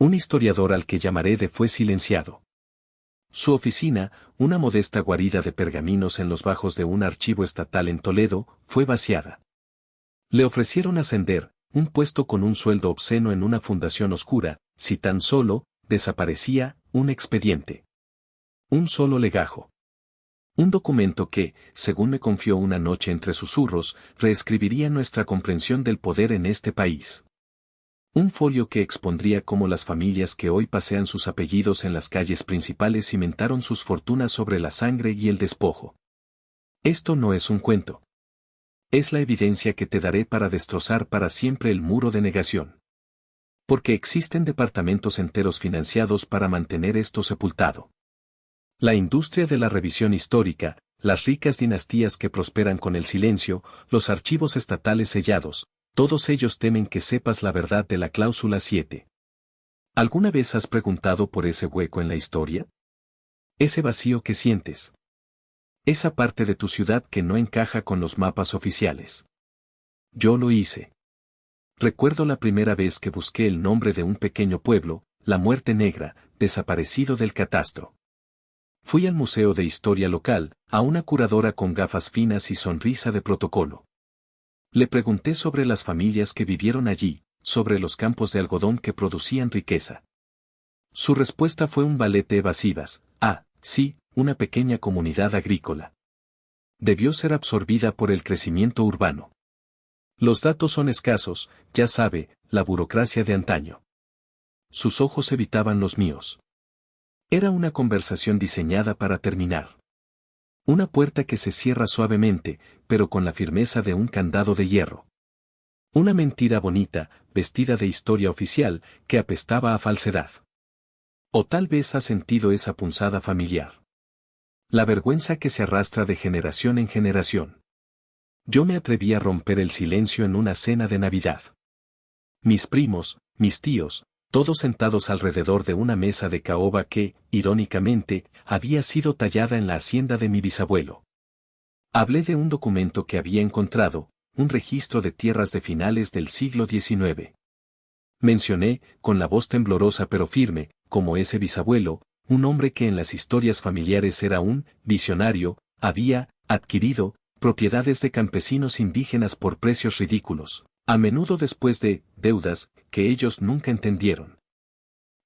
Un historiador al que llamaré de fue silenciado. Su oficina, una modesta guarida de pergaminos en los bajos de un archivo estatal en Toledo, fue vaciada. Le ofrecieron ascender, un puesto con un sueldo obsceno en una fundación oscura, si tan solo, desaparecía, un expediente. Un solo legajo. Un documento que, según me confió una noche entre susurros, reescribiría nuestra comprensión del poder en este país. Un folio que expondría cómo las familias que hoy pasean sus apellidos en las calles principales cimentaron sus fortunas sobre la sangre y el despojo. Esto no es un cuento. Es la evidencia que te daré para destrozar para siempre el muro de negación. Porque existen departamentos enteros financiados para mantener esto sepultado. La industria de la revisión histórica, las ricas dinastías que prosperan con el silencio, los archivos estatales sellados, todos ellos temen que sepas la verdad de la cláusula 7. ¿Alguna vez has preguntado por ese hueco en la historia? Ese vacío que sientes. Esa parte de tu ciudad que no encaja con los mapas oficiales. Yo lo hice. Recuerdo la primera vez que busqué el nombre de un pequeño pueblo, La Muerte Negra, desaparecido del catastro. Fui al Museo de Historia local, a una curadora con gafas finas y sonrisa de protocolo. Le pregunté sobre las familias que vivieron allí, sobre los campos de algodón que producían riqueza. Su respuesta fue un ballet de evasivas. Sí, una pequeña comunidad agrícola. Debió ser absorbida por el crecimiento urbano. Los datos son escasos, ya sabe, la burocracia de antaño. Sus ojos evitaban los míos. Era una conversación diseñada para terminar. Una puerta que se cierra suavemente, pero con la firmeza de un candado de hierro. Una mentira bonita, vestida de historia oficial, que apestaba a falsedad. O tal vez has sentido esa punzada familiar. La vergüenza que se arrastra de generación en generación. Yo me atreví a romper el silencio en una cena de Navidad. Mis primos, mis tíos, todos sentados alrededor de una mesa de caoba que, irónicamente, había sido tallada en la hacienda de mi bisabuelo. Hablé de un documento que había encontrado, un registro de tierras de finales del siglo XIX. Mencioné, con la voz temblorosa pero firme, como ese bisabuelo, un hombre que en las historias familiares era un visionario, había adquirido propiedades de campesinos indígenas por precios ridículos, a menudo después de deudas que ellos nunca entendieron.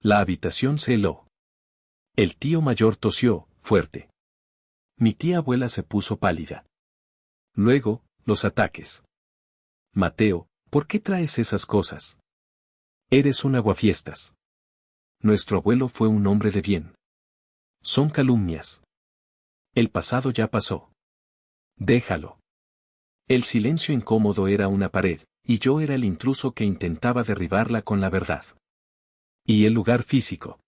La habitación se heló. El tío mayor tosió, fuerte. Mi tía abuela se puso pálida. Luego, los ataques. Mateo, ¿por qué traes esas cosas? Eres un aguafiestas. Nuestro abuelo fue un hombre de bien. Son calumnias. El pasado ya pasó. Déjalo. El silencio incómodo era una pared, y yo era el intruso que intentaba derribarla con la verdad. Y el lugar físico.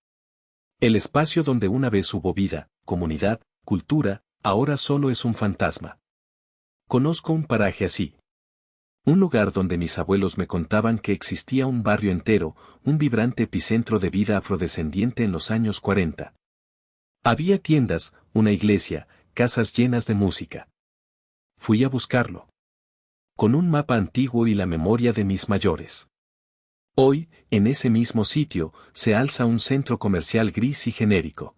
El espacio donde una vez hubo vida, comunidad, cultura, ahora solo es un fantasma. Conozco un paraje así. Un lugar donde mis abuelos me contaban que existía un barrio entero, un vibrante epicentro de vida afrodescendiente en los años 40. Había tiendas, una iglesia, casas llenas de música. Fui a buscarlo. Con un mapa antiguo y la memoria de mis mayores. Hoy, en ese mismo sitio, se alza un centro comercial gris y genérico.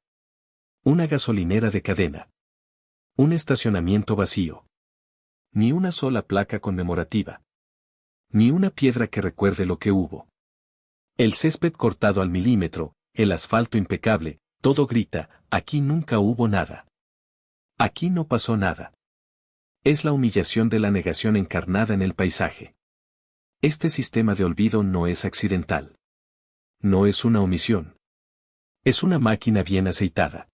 Una gasolinera de cadena. Un estacionamiento vacío. Ni una sola placa conmemorativa. Ni una piedra que recuerde lo que hubo. El césped cortado al milímetro, el asfalto impecable, todo grita, aquí nunca hubo nada. Aquí no pasó nada. Es la humillación de la negación encarnada en el paisaje. Este sistema de olvido no es accidental. No es una omisión. Es una máquina bien aceitada.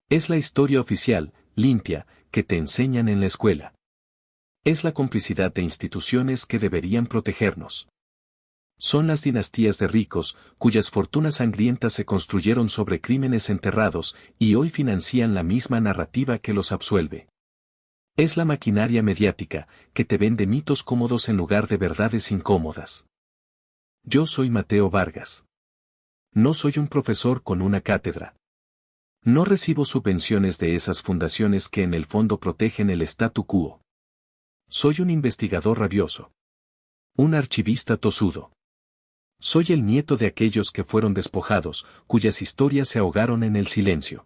Es la historia oficial, limpia, que te enseñan en la escuela. Es la complicidad de instituciones que deberían protegernos. Son las dinastías de ricos, cuyas fortunas sangrientas se construyeron sobre crímenes enterrados, y hoy financian la misma narrativa que los absuelve. Es la maquinaria mediática, que te vende mitos cómodos en lugar de verdades incómodas. Yo soy Mateo Vargas. No soy un profesor con una cátedra. No recibo subvenciones de esas fundaciones que en el fondo protegen el statu quo. Soy un investigador rabioso. Un archivista tosudo. Soy el nieto de aquellos que fueron despojados, cuyas historias se ahogaron en el silencio.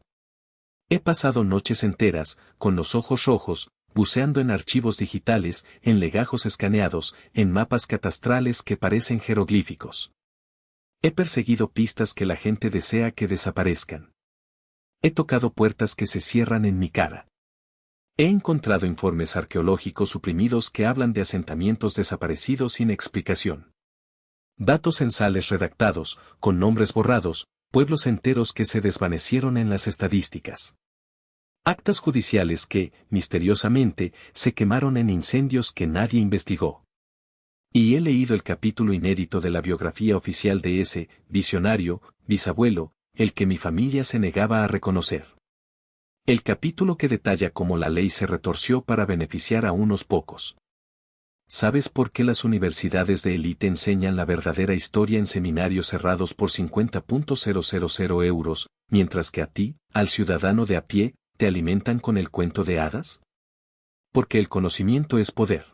He pasado noches enteras, con los ojos rojos, buceando en archivos digitales, en legajos escaneados, en mapas catastrales que parecen jeroglíficos. He perseguido pistas que la gente desea que desaparezcan. He tocado puertas que se cierran en mi cara. He encontrado informes arqueológicos suprimidos que hablan de asentamientos desaparecidos sin explicación. Datos censales redactados, con nombres borrados, pueblos enteros que se desvanecieron en las estadísticas. Actas judiciales que, misteriosamente, se quemaron en incendios que nadie investigó. Y he leído el capítulo inédito de la biografía oficial de ese visionario, bisabuelo, el que mi familia se negaba a reconocer. El capítulo que detalla cómo la ley se retorció para beneficiar a unos pocos. ¿Sabes por qué las universidades de élite enseñan la verdadera historia en seminarios cerrados por 50.000 euros, mientras que a ti, al ciudadano de a pie, te alimentan con el cuento de hadas? Porque el conocimiento es poder.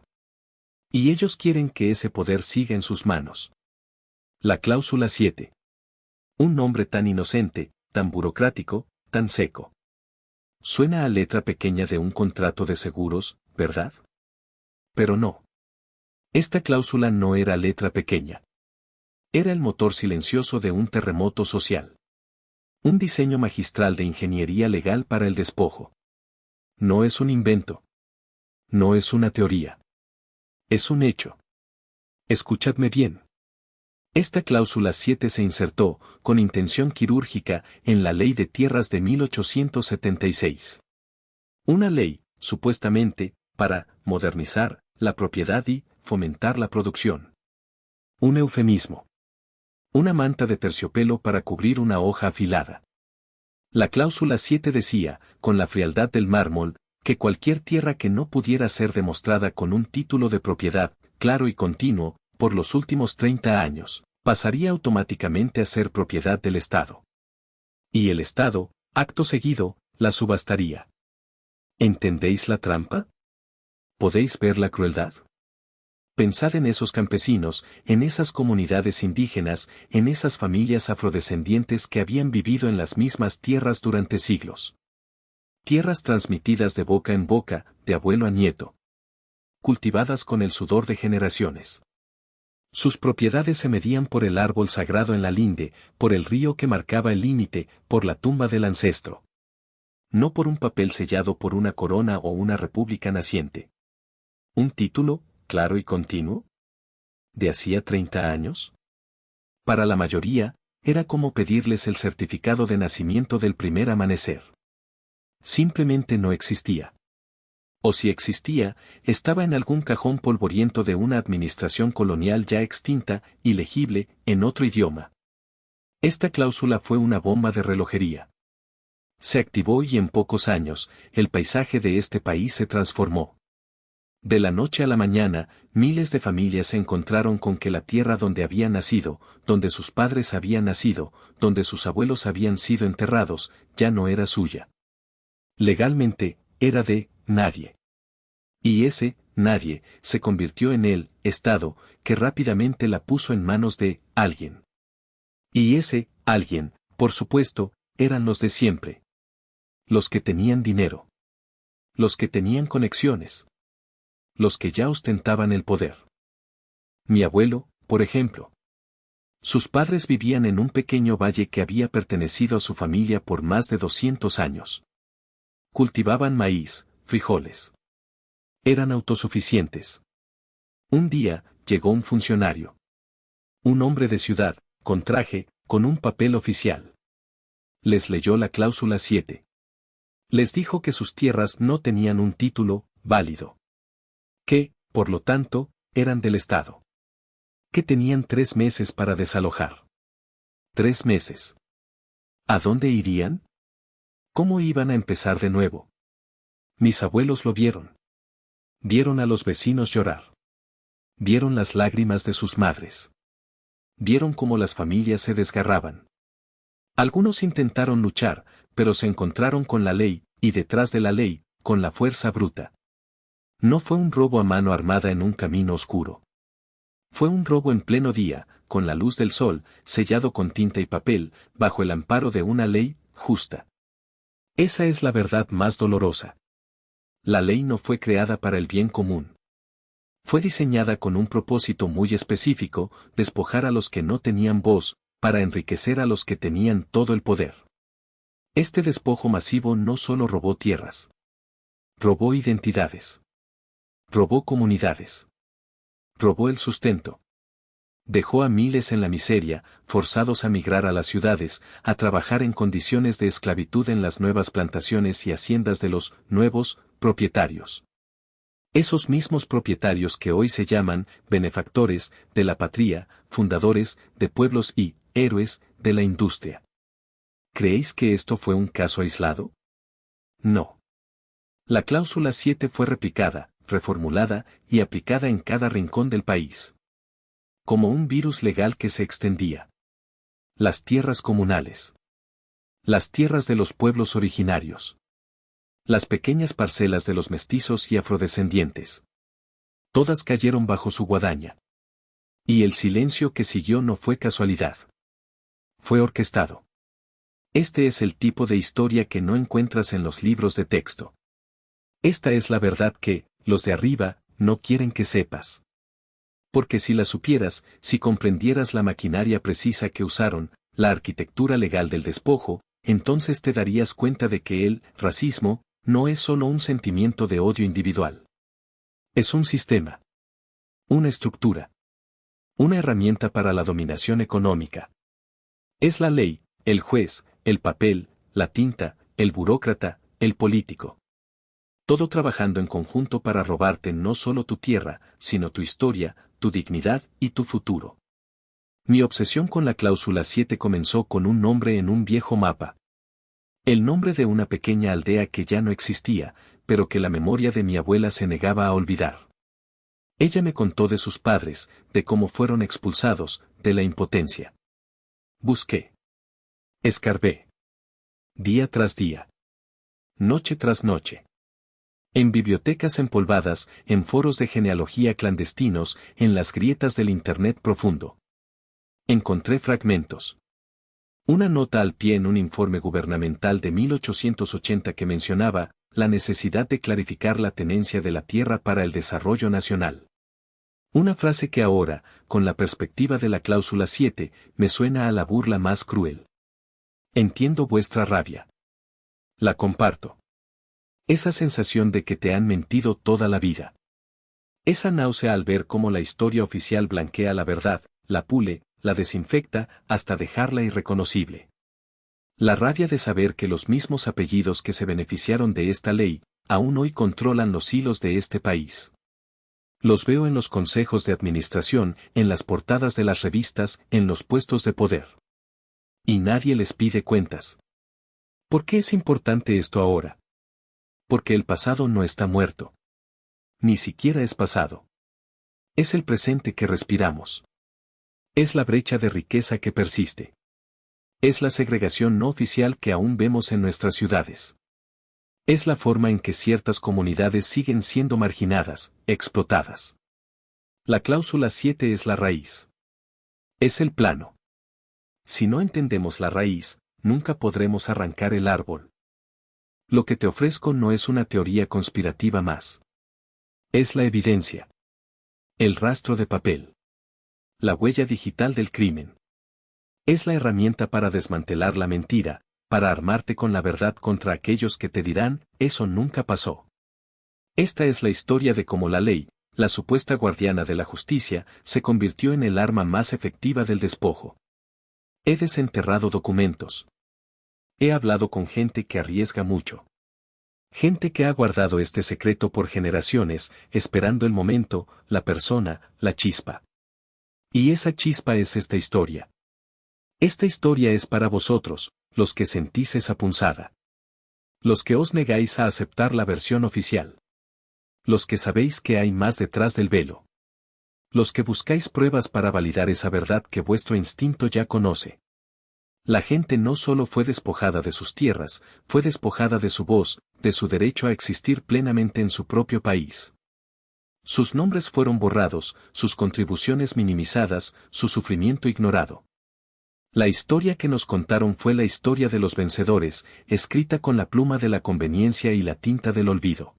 Y ellos quieren que ese poder siga en sus manos. La cláusula 7. Un nombre tan inocente, tan burocrático, tan seco. Suena a letra pequeña de un contrato de seguros, ¿verdad? Pero no. Esta cláusula no era letra pequeña. Era el motor silencioso de un terremoto social. Un diseño magistral de ingeniería legal para el despojo. No es un invento. No es una teoría. Es un hecho. Escuchadme bien. Esta cláusula 7 se insertó, con intención quirúrgica, en la Ley de Tierras de 1876. Una ley, supuestamente, para modernizar la propiedad y fomentar la producción. Un eufemismo. Una manta de terciopelo para cubrir una hoja afilada. La cláusula 7 decía, con la frialdad del mármol, que cualquier tierra que no pudiera ser demostrada con un título de propiedad, claro y continuo, por los últimos 30 años, pasaría automáticamente a ser propiedad del Estado. Y el Estado, acto seguido, la subastaría. ¿Entendéis la trampa? ¿Podéis ver la crueldad? Pensad en esos campesinos, en esas comunidades indígenas, en esas familias afrodescendientes que habían vivido en las mismas tierras durante siglos. Tierras transmitidas de boca en boca, de abuelo a nieto. Cultivadas con el sudor de generaciones. Sus propiedades se medían por el árbol sagrado en la linde, por el río que marcaba el límite, por la tumba del ancestro. No por un papel sellado por una corona o una república naciente. ¿Un título, claro y continuo? ¿De hacía 30 años? Para la mayoría, era como pedirles el certificado de nacimiento del primer amanecer. Simplemente no existía. O si existía, estaba en algún cajón polvoriento de una administración colonial ya extinta y legible en otro idioma. Esta cláusula fue una bomba de relojería. Se activó y en pocos años, el paisaje de este país se transformó. De la noche a la mañana, miles de familias se encontraron con que la tierra donde habían nacido, donde sus padres habían nacido, donde sus abuelos habían sido enterrados, ya no era suya. Legalmente, era de nadie. Y ese nadie se convirtió en el Estado, que rápidamente la puso en manos de alguien. Y ese alguien, por supuesto, eran los de siempre. Los que tenían dinero. Los que tenían conexiones. Los que ya ostentaban el poder. Mi abuelo, por ejemplo. Sus padres vivían en un pequeño valle que había pertenecido a su familia por más de 200 años. Cultivaban maíz, frijoles. Eran autosuficientes. Un día, llegó un funcionario. Un hombre de ciudad, con traje, con un papel oficial. Les leyó la cláusula 7. Les dijo que sus tierras no tenían un título válido. Que, por lo tanto, eran del Estado. Que tenían 3 meses para desalojar. 3 meses. ¿A dónde irían? ¿Cómo iban a empezar de nuevo? Mis abuelos lo vieron. Vieron a los vecinos llorar. Vieron las lágrimas de sus madres. Vieron cómo las familias se desgarraban. Algunos intentaron luchar, pero se encontraron con la ley, y detrás de la ley, con la fuerza bruta. No fue un robo a mano armada en un camino oscuro. Fue un robo en pleno día, con la luz del sol, sellado con tinta y papel, bajo el amparo de una ley justa. Esa es la verdad más dolorosa. La ley no fue creada para el bien común. Fue diseñada con un propósito muy específico, despojar a los que no tenían voz, para enriquecer a los que tenían todo el poder. Este despojo masivo no solo robó tierras. Robó identidades. Robó comunidades. Robó el sustento. Dejó a miles en la miseria, forzados a migrar a las ciudades, a trabajar en condiciones de esclavitud en las nuevas plantaciones y haciendas de los nuevos propietarios. Esos mismos propietarios que hoy se llaman benefactores de la patria, fundadores de pueblos y héroes de la industria. ¿Creéis que esto fue un caso aislado? No. La cláusula 7 fue replicada, reformulada y aplicada en cada rincón del país. Como un virus legal que se extendía. Las tierras comunales. Las tierras de los pueblos originarios. Las pequeñas parcelas de los mestizos y afrodescendientes. Todas cayeron bajo su guadaña. Y el silencio que siguió no fue casualidad. Fue orquestado. Este es el tipo de historia que no encuentras en los libros de texto. Esta es la verdad que, los de arriba, no quieren que sepas. Porque si la supieras, si comprendieras la maquinaria precisa que usaron, la arquitectura legal del despojo, entonces te darías cuenta de que el racismo no es solo un sentimiento de odio individual. Es un sistema. Una estructura. Una herramienta para la dominación económica. Es la ley, el juez, el papel, la tinta, el burócrata, el político. Todo trabajando en conjunto para robarte no solo tu tierra, sino tu historia, tu dignidad y tu futuro. Mi obsesión con la cláusula 7 comenzó con un nombre en un viejo mapa. El nombre de una pequeña aldea que ya no existía, pero que la memoria de mi abuela se negaba a olvidar. Ella me contó de sus padres, de cómo fueron expulsados, de la impotencia. Busqué. Escarbé. Día tras día. Noche tras noche. En bibliotecas empolvadas, en foros de genealogía clandestinos, en las grietas del Internet profundo. Encontré fragmentos. Una nota al pie en un informe gubernamental de 1880 que mencionaba la necesidad de clarificar la tenencia de la tierra para el desarrollo nacional. Una frase que ahora, con la perspectiva de la cláusula 7, me suena a la burla más cruel. Entiendo vuestra rabia. La comparto. Esa sensación de que te han mentido toda la vida. Esa náusea al ver cómo la historia oficial blanquea la verdad, la pule, la desinfecta, hasta dejarla irreconocible. La rabia de saber que los mismos apellidos que se beneficiaron de esta ley, aún hoy controlan los hilos de este país. Los veo en los consejos de administración, en las portadas de las revistas, en los puestos de poder. Y nadie les pide cuentas. ¿Por qué es importante esto ahora? Porque el pasado no está muerto. Ni siquiera es pasado. Es el presente que respiramos. Es la brecha de riqueza que persiste. Es la segregación no oficial que aún vemos en nuestras ciudades. Es la forma en que ciertas comunidades siguen siendo marginadas, explotadas. La cláusula 7 es la raíz. Es el plano. Si no entendemos la raíz, nunca podremos arrancar el árbol. Lo que te ofrezco no es una teoría conspirativa más. Es la evidencia. El rastro de papel. La huella digital del crimen. Es la herramienta para desmantelar la mentira, para armarte con la verdad contra aquellos que te dirán, eso nunca pasó. Esta es la historia de cómo la ley, la supuesta guardiana de la justicia, se convirtió en el arma más efectiva del despojo. He desenterrado documentos. He hablado con gente que arriesga mucho. Gente que ha guardado este secreto por generaciones, esperando el momento, la persona, la chispa. Y esa chispa es esta historia. Esta historia es para vosotros, los que sentís esa punzada. Los que os negáis a aceptar la versión oficial. Los que sabéis que hay más detrás del velo. Los que buscáis pruebas para validar esa verdad que vuestro instinto ya conoce. La gente no solo fue despojada de sus tierras, fue despojada de su voz, de su derecho a existir plenamente en su propio país. Sus nombres fueron borrados, sus contribuciones minimizadas, su sufrimiento ignorado. La historia que nos contaron fue la historia de los vencedores, escrita con la pluma de la conveniencia y la tinta del olvido.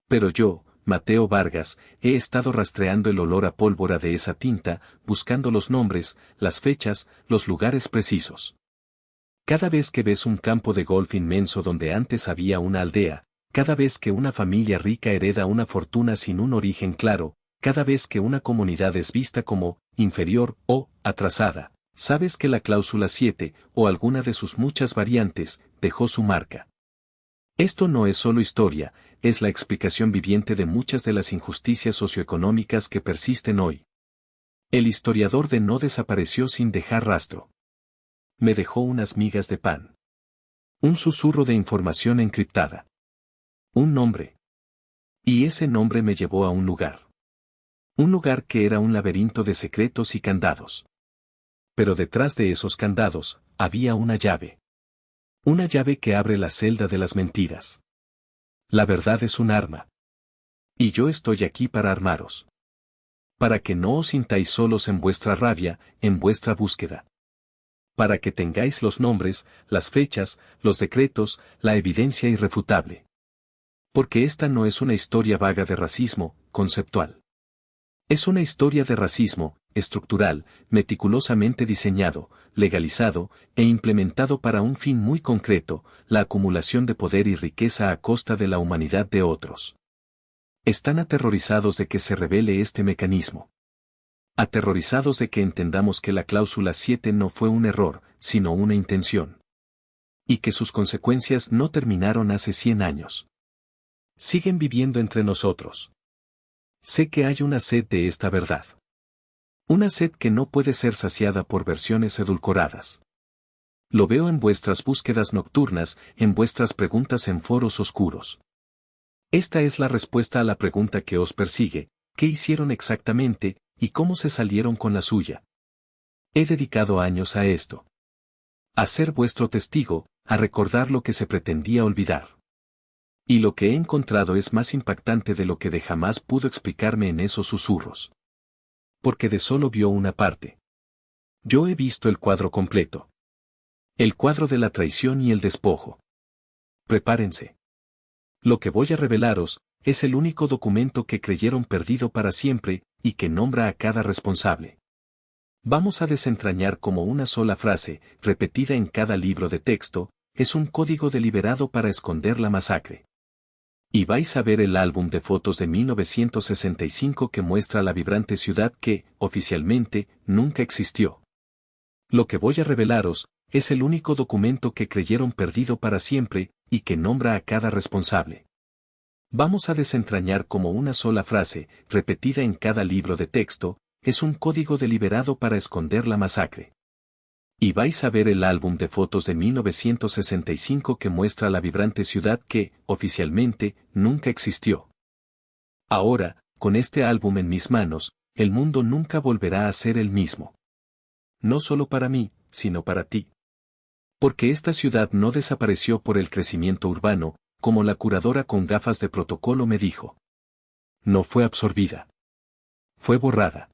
Pero yo, Mateo Vargas, he estado rastreando el olor a pólvora de esa tinta, buscando los nombres, las fechas, los lugares precisos. Cada vez que ves un campo de golf inmenso donde antes había una aldea, cada vez que una familia rica hereda una fortuna sin un origen claro, cada vez que una comunidad es vista como inferior o atrasada, sabes que la cláusula 7, o alguna de sus muchas variantes, dejó su marca. Esto no es solo historia, es la explicación viviente de muchas de las injusticias socioeconómicas que persisten hoy. El historiador de no desapareció sin dejar rastro. Me dejó unas migas de pan. Un susurro de información encriptada. Un nombre. Y ese nombre me llevó a un lugar. Un lugar que era un laberinto de secretos y candados. Pero detrás de esos candados, había una llave. Una llave que abre la celda de las mentiras. La verdad es un arma. Y yo estoy aquí para armaros. Para que no os sintáis solos en vuestra rabia, en vuestra búsqueda. Para que tengáis los nombres, las fechas, los decretos, la evidencia irrefutable. Porque esta no es una historia vaga de racismo, conceptual. Es una historia de racismo, estructural, meticulosamente diseñado, legalizado, e implementado para un fin muy concreto, la acumulación de poder y riqueza a costa de la humanidad de otros. Están aterrorizados de que se revele este mecanismo. Aterrorizados de que entendamos que la cláusula 7 no fue un error, sino una intención. Y que sus consecuencias no terminaron hace 100 años. Siguen viviendo entre nosotros. Sé que hay una sed de esta verdad. Una sed que no puede ser saciada por versiones edulcoradas. Lo veo en vuestras búsquedas nocturnas, en vuestras preguntas en foros oscuros. Esta es la respuesta a la pregunta que os persigue: ¿qué hicieron exactamente, y cómo se salieron con la suya? He dedicado años a esto. A ser vuestro testigo, a recordar lo que se pretendía olvidar. Y lo que he encontrado es más impactante de lo que de jamás pudo explicarme en esos susurros. Porque de solo vio una parte. Yo he visto el cuadro completo. El cuadro de la traición y el despojo. Prepárense. Lo que voy a revelaros, es el único documento que creyeron perdido para siempre, y que nombra a cada responsable. Vamos a desentrañar cómo una sola frase, repetida en cada libro de texto, es un código deliberado para esconder la masacre. Y vais a ver el álbum de fotos de 1965 que muestra la vibrante ciudad que, oficialmente, nunca existió. Lo que voy a revelaros, es el único documento que creyeron perdido para siempre, y que nombra a cada responsable. Vamos a desentrañar cómo una sola frase, repetida en cada libro de texto, es un código deliberado para esconder la masacre. Y vais a ver el álbum de fotos de 1965 que muestra la vibrante ciudad que, oficialmente, nunca existió. Ahora, con este álbum en mis manos, el mundo nunca volverá a ser el mismo. No solo para mí, sino para ti. Porque esta ciudad no desapareció por el crecimiento urbano, como la curadora con gafas de protocolo me dijo. No fue absorbida. Fue borrada.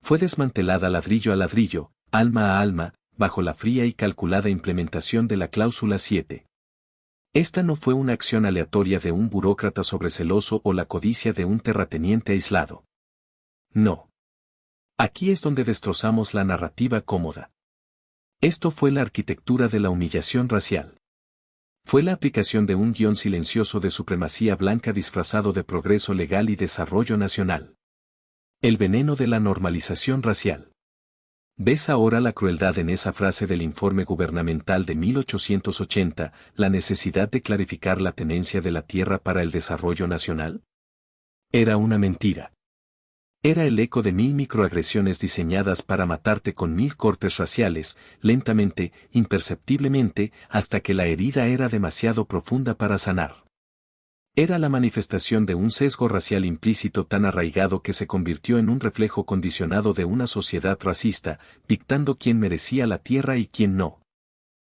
Fue desmantelada ladrillo a ladrillo, alma a alma, bajo la fría y calculada implementación de la cláusula 7. Esta no fue una acción aleatoria de un burócrata sobreceloso o la codicia de un terrateniente aislado. No. Aquí es donde destrozamos la narrativa cómoda. Esto fue la arquitectura de la humillación racial. Fue la aplicación de un guión silencioso de supremacía blanca disfrazado de progreso legal y desarrollo nacional. El veneno de la normalización racial. ¿Ves ahora la crueldad en esa frase del informe gubernamental de 1880, la necesidad de clarificar la tenencia de la tierra para el desarrollo nacional? Era una mentira. Era el eco de 1000 microagresiones diseñadas para matarte con 1000 cortes raciales, lentamente, imperceptiblemente, hasta que la herida era demasiado profunda para sanar. Era la manifestación de un sesgo racial implícito tan arraigado que se convirtió en un reflejo condicionado de una sociedad racista, dictando quién merecía la tierra y quién no.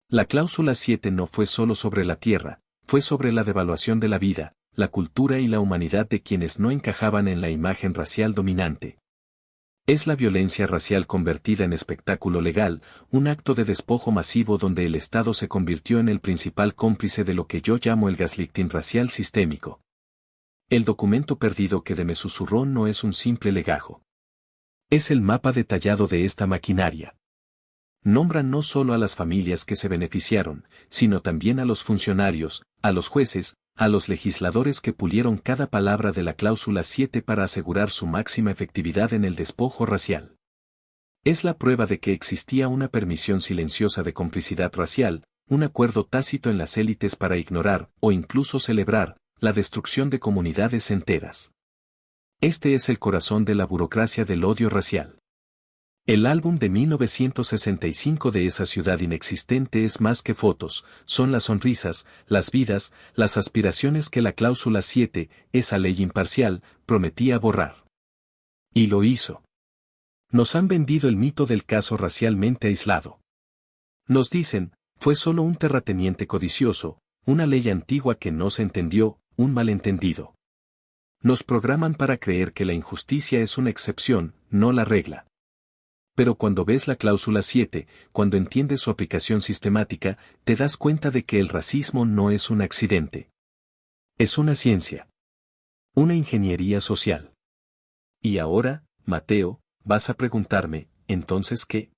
La cláusula 7 no fue solo sobre la tierra, fue sobre la devaluación de la vida, la cultura y la humanidad de quienes no encajaban en la imagen racial dominante. Es la violencia racial convertida en espectáculo legal, un acto de despojo masivo donde el Estado se convirtió en el principal cómplice de lo que yo llamo el gaslighting racial sistémico. El documento perdido que me susurró no es un simple legajo. Es el mapa detallado de esta maquinaria. Nombra no solo a las familias que se beneficiaron, sino también a los funcionarios, a los jueces, a los legisladores que pulieron cada palabra de la cláusula 7 para asegurar su máxima efectividad en el despojo racial. Es la prueba de que existía una permisión silenciosa de complicidad racial, un acuerdo tácito en las élites para ignorar, o incluso celebrar, la destrucción de comunidades enteras. Este es el corazón de la burocracia del odio racial. El álbum de 1965 de esa ciudad inexistente es más que fotos, son las sonrisas, las vidas, las aspiraciones que la cláusula 7, esa ley imparcial, prometía borrar. Y lo hizo. Nos han vendido el mito del caso racialmente aislado. Nos dicen, fue solo un terrateniente codicioso, una ley antigua que no se entendió, un malentendido. Nos programan para creer que la injusticia es una excepción, no la regla. Pero cuando ves la cláusula 7, cuando entiendes su aplicación sistemática, te das cuenta de que el racismo no es un accidente. Es una ciencia. Una ingeniería social. Y ahora, Mateo, vas a preguntarme, ¿entonces qué?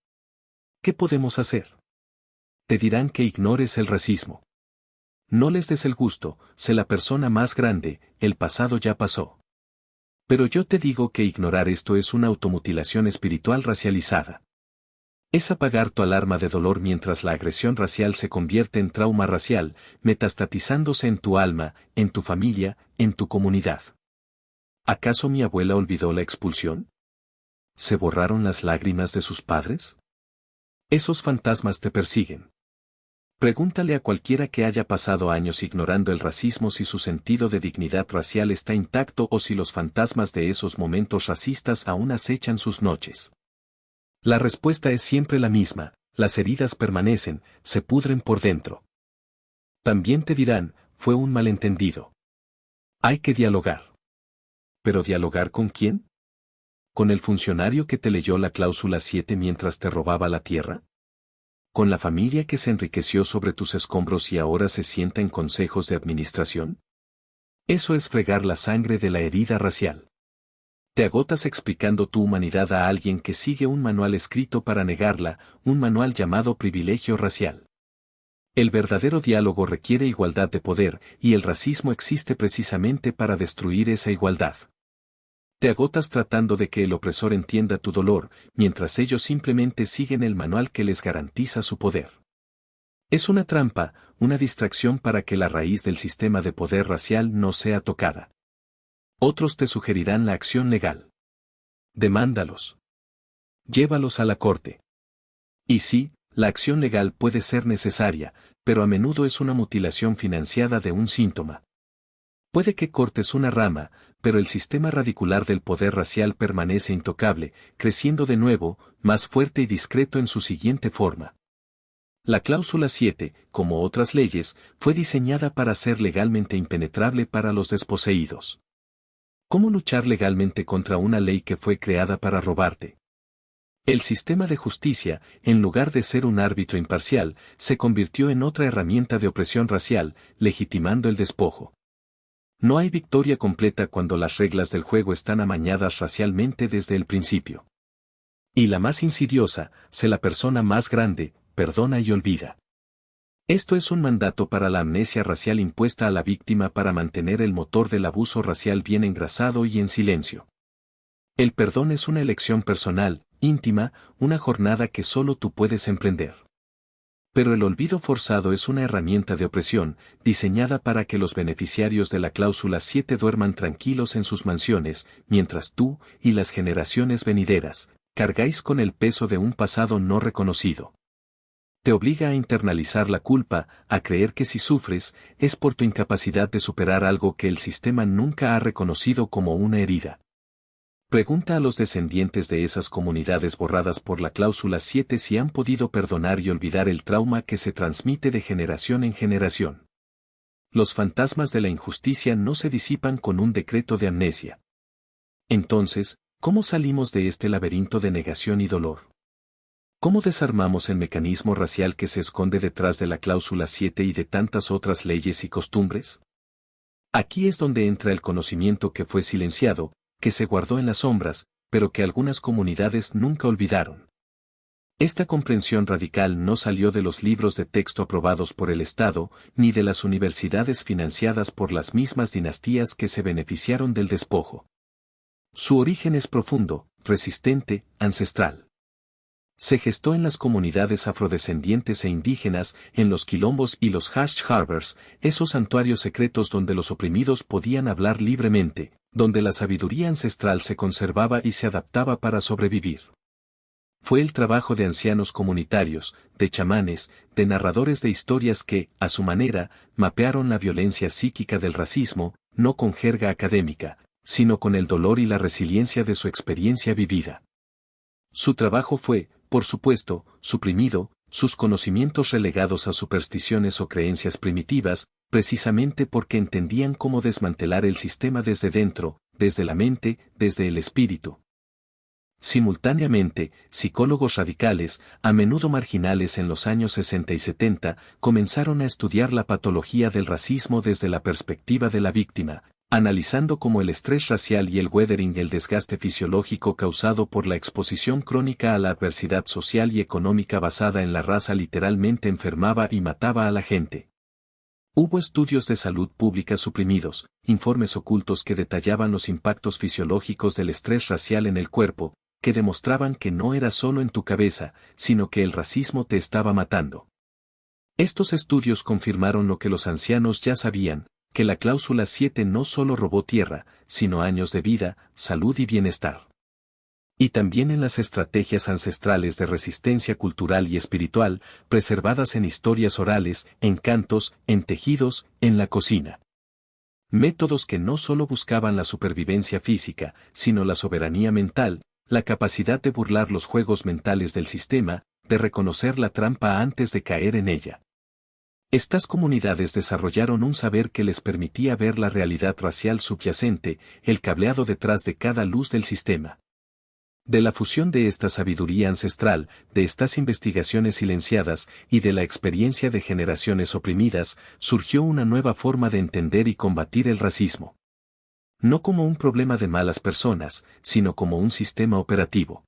¿Qué podemos hacer? Te dirán que ignores el racismo. No les des el gusto, sé la persona más grande, el pasado ya pasó. Pero yo te digo que ignorar esto es una automutilación espiritual racializada. Es apagar tu alarma de dolor mientras la agresión racial se convierte en trauma racial, metastatizándose en tu alma, en tu familia, en tu comunidad. ¿Acaso mi abuela olvidó la expulsión? ¿Se borraron las lágrimas de sus padres? Esos fantasmas te persiguen. Pregúntale a cualquiera que haya pasado años ignorando el racismo si su sentido de dignidad racial está intacto o si los fantasmas de esos momentos racistas aún acechan sus noches. La respuesta es siempre la misma, las heridas permanecen, se pudren por dentro. También te dirán, fue un malentendido. Hay que dialogar. ¿Pero dialogar con quién? ¿Con el funcionario que te leyó la cláusula 7 mientras te robaba la tierra? ¿Con la familia que se enriqueció sobre tus escombros y ahora se sienta en consejos de administración? Eso es fregar la sangre de la herida racial. Te agotas explicando tu humanidad a alguien que sigue un manual escrito para negarla, un manual llamado privilegio racial. El verdadero diálogo requiere igualdad de poder, y el racismo existe precisamente para destruir esa igualdad. Te agotas tratando de que el opresor entienda tu dolor, mientras ellos simplemente siguen el manual que les garantiza su poder. Es una trampa, una distracción para que la raíz del sistema de poder racial no sea tocada. Otros te sugerirán la acción legal. Demándalos. Llévalos a la corte. Y sí, la acción legal puede ser necesaria, pero a menudo es una mutilación financiada de un síntoma. Puede que cortes una rama, pero el sistema radicular del poder racial permanece intocable, creciendo de nuevo, más fuerte y discreto en su siguiente forma. La cláusula 7, como otras leyes, fue diseñada para ser legalmente impenetrable para los desposeídos. ¿Cómo luchar legalmente contra una ley que fue creada para robarte? El sistema de justicia, en lugar de ser un árbitro imparcial, se convirtió en otra herramienta de opresión racial, legitimando el despojo. No hay victoria completa cuando las reglas del juego están amañadas racialmente desde el principio. Y la más insidiosa, sé la persona más grande, perdona y olvida. Esto es un mandato para la amnesia racial impuesta a la víctima para mantener el motor del abuso racial bien engrasado y en silencio. El perdón es una elección personal, íntima, una jornada que solo tú puedes emprender. Pero el olvido forzado es una herramienta de opresión, diseñada para que los beneficiarios de la cláusula 7 duerman tranquilos en sus mansiones, mientras tú, y las generaciones venideras, cargáis con el peso de un pasado no reconocido. Te obliga a internalizar la culpa, a creer que si sufres, es por tu incapacidad de superar algo que el sistema nunca ha reconocido como una herida. Pregunta a los descendientes de esas comunidades borradas por la cláusula 7 si han podido perdonar y olvidar el trauma que se transmite de generación en generación. Los fantasmas de la injusticia no se disipan con un decreto de amnesia. Entonces, ¿cómo salimos de este laberinto de negación y dolor? ¿Cómo desarmamos el mecanismo racial que se esconde detrás de la cláusula 7 y de tantas otras leyes y costumbres? Aquí es donde entra el conocimiento que fue silenciado, que se guardó en las sombras, pero que algunas comunidades nunca olvidaron. Esta comprensión radical no salió de los libros de texto aprobados por el Estado, ni de las universidades financiadas por las mismas dinastías que se beneficiaron del despojo. Su origen es profundo, resistente, ancestral. Se gestó en las comunidades afrodescendientes e indígenas, en los quilombos y los hash harbors, esos santuarios secretos donde los oprimidos podían hablar libremente, donde la sabiduría ancestral se conservaba y se adaptaba para sobrevivir. Fue el trabajo de ancianos comunitarios, de chamanes, de narradores de historias que, a su manera, mapearon la violencia psíquica del racismo, no con jerga académica, sino con el dolor y la resiliencia de su experiencia vivida. Su trabajo fue, por supuesto, suprimido, sus conocimientos relegados a supersticiones o creencias primitivas, precisamente porque entendían cómo desmantelar el sistema desde dentro, desde la mente, desde el espíritu. Simultáneamente, psicólogos radicales, a menudo marginales en los años 60 y 70, comenzaron a estudiar la patología del racismo desde la perspectiva de la víctima, analizando cómo el estrés racial y el weathering, el desgaste fisiológico causado por la exposición crónica a la adversidad social y económica basada en la raza literalmente enfermaba y mataba a la gente. Hubo estudios de salud pública suprimidos, informes ocultos que detallaban los impactos fisiológicos del estrés racial en el cuerpo, que demostraban que no era solo en tu cabeza, sino que el racismo te estaba matando. Estos estudios confirmaron lo que los ancianos ya sabían, que la cláusula 7 no solo robó tierra, sino años de vida, salud y bienestar. Y también en las estrategias ancestrales de resistencia cultural y espiritual, preservadas en historias orales, en cantos, en tejidos, en la cocina. Métodos que no solo buscaban la supervivencia física, sino la soberanía mental, la capacidad de burlar los juegos mentales del sistema, de reconocer la trampa antes de caer en ella. Estas comunidades desarrollaron un saber que les permitía ver la realidad racial subyacente, el cableado detrás de cada luz del sistema. De la fusión de esta sabiduría ancestral, de estas investigaciones silenciadas y de la experiencia de generaciones oprimidas, surgió una nueva forma de entender y combatir el racismo. No como un problema de malas personas, sino como un sistema operativo.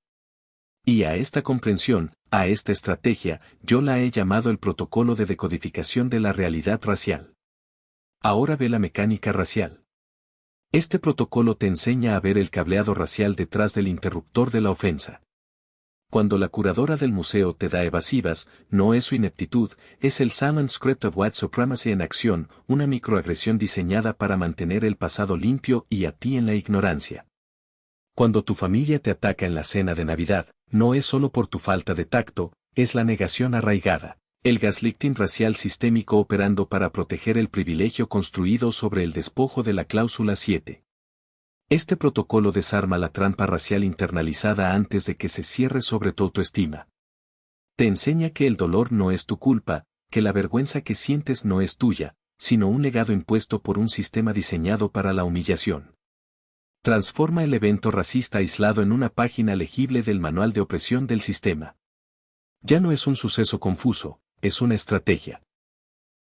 Y a esta comprensión, a esta estrategia, yo la he llamado el protocolo de decodificación de la realidad racial. Ahora ve la mecánica racial. Este protocolo te enseña a ver el cableado racial detrás del interruptor de la ofensa. Cuando la curadora del museo te da evasivas, no es su ineptitud, es el silent script of white supremacy en acción, una microagresión diseñada para mantener el pasado limpio y a ti en la ignorancia. Cuando tu familia te ataca en la cena de Navidad, no es solo por tu falta de tacto, es la negación arraigada, el gaslighting racial sistémico operando para proteger el privilegio construido sobre el despojo de la cláusula 7. Este protocolo desarma la trampa racial internalizada antes de que se cierre sobre tu autoestima. Te enseña que el dolor no es tu culpa, que la vergüenza que sientes no es tuya, sino un legado impuesto por un sistema diseñado para la humillación. Transforma el evento racista aislado en una página legible del manual de opresión del sistema. Ya no es un suceso confuso, es una estrategia.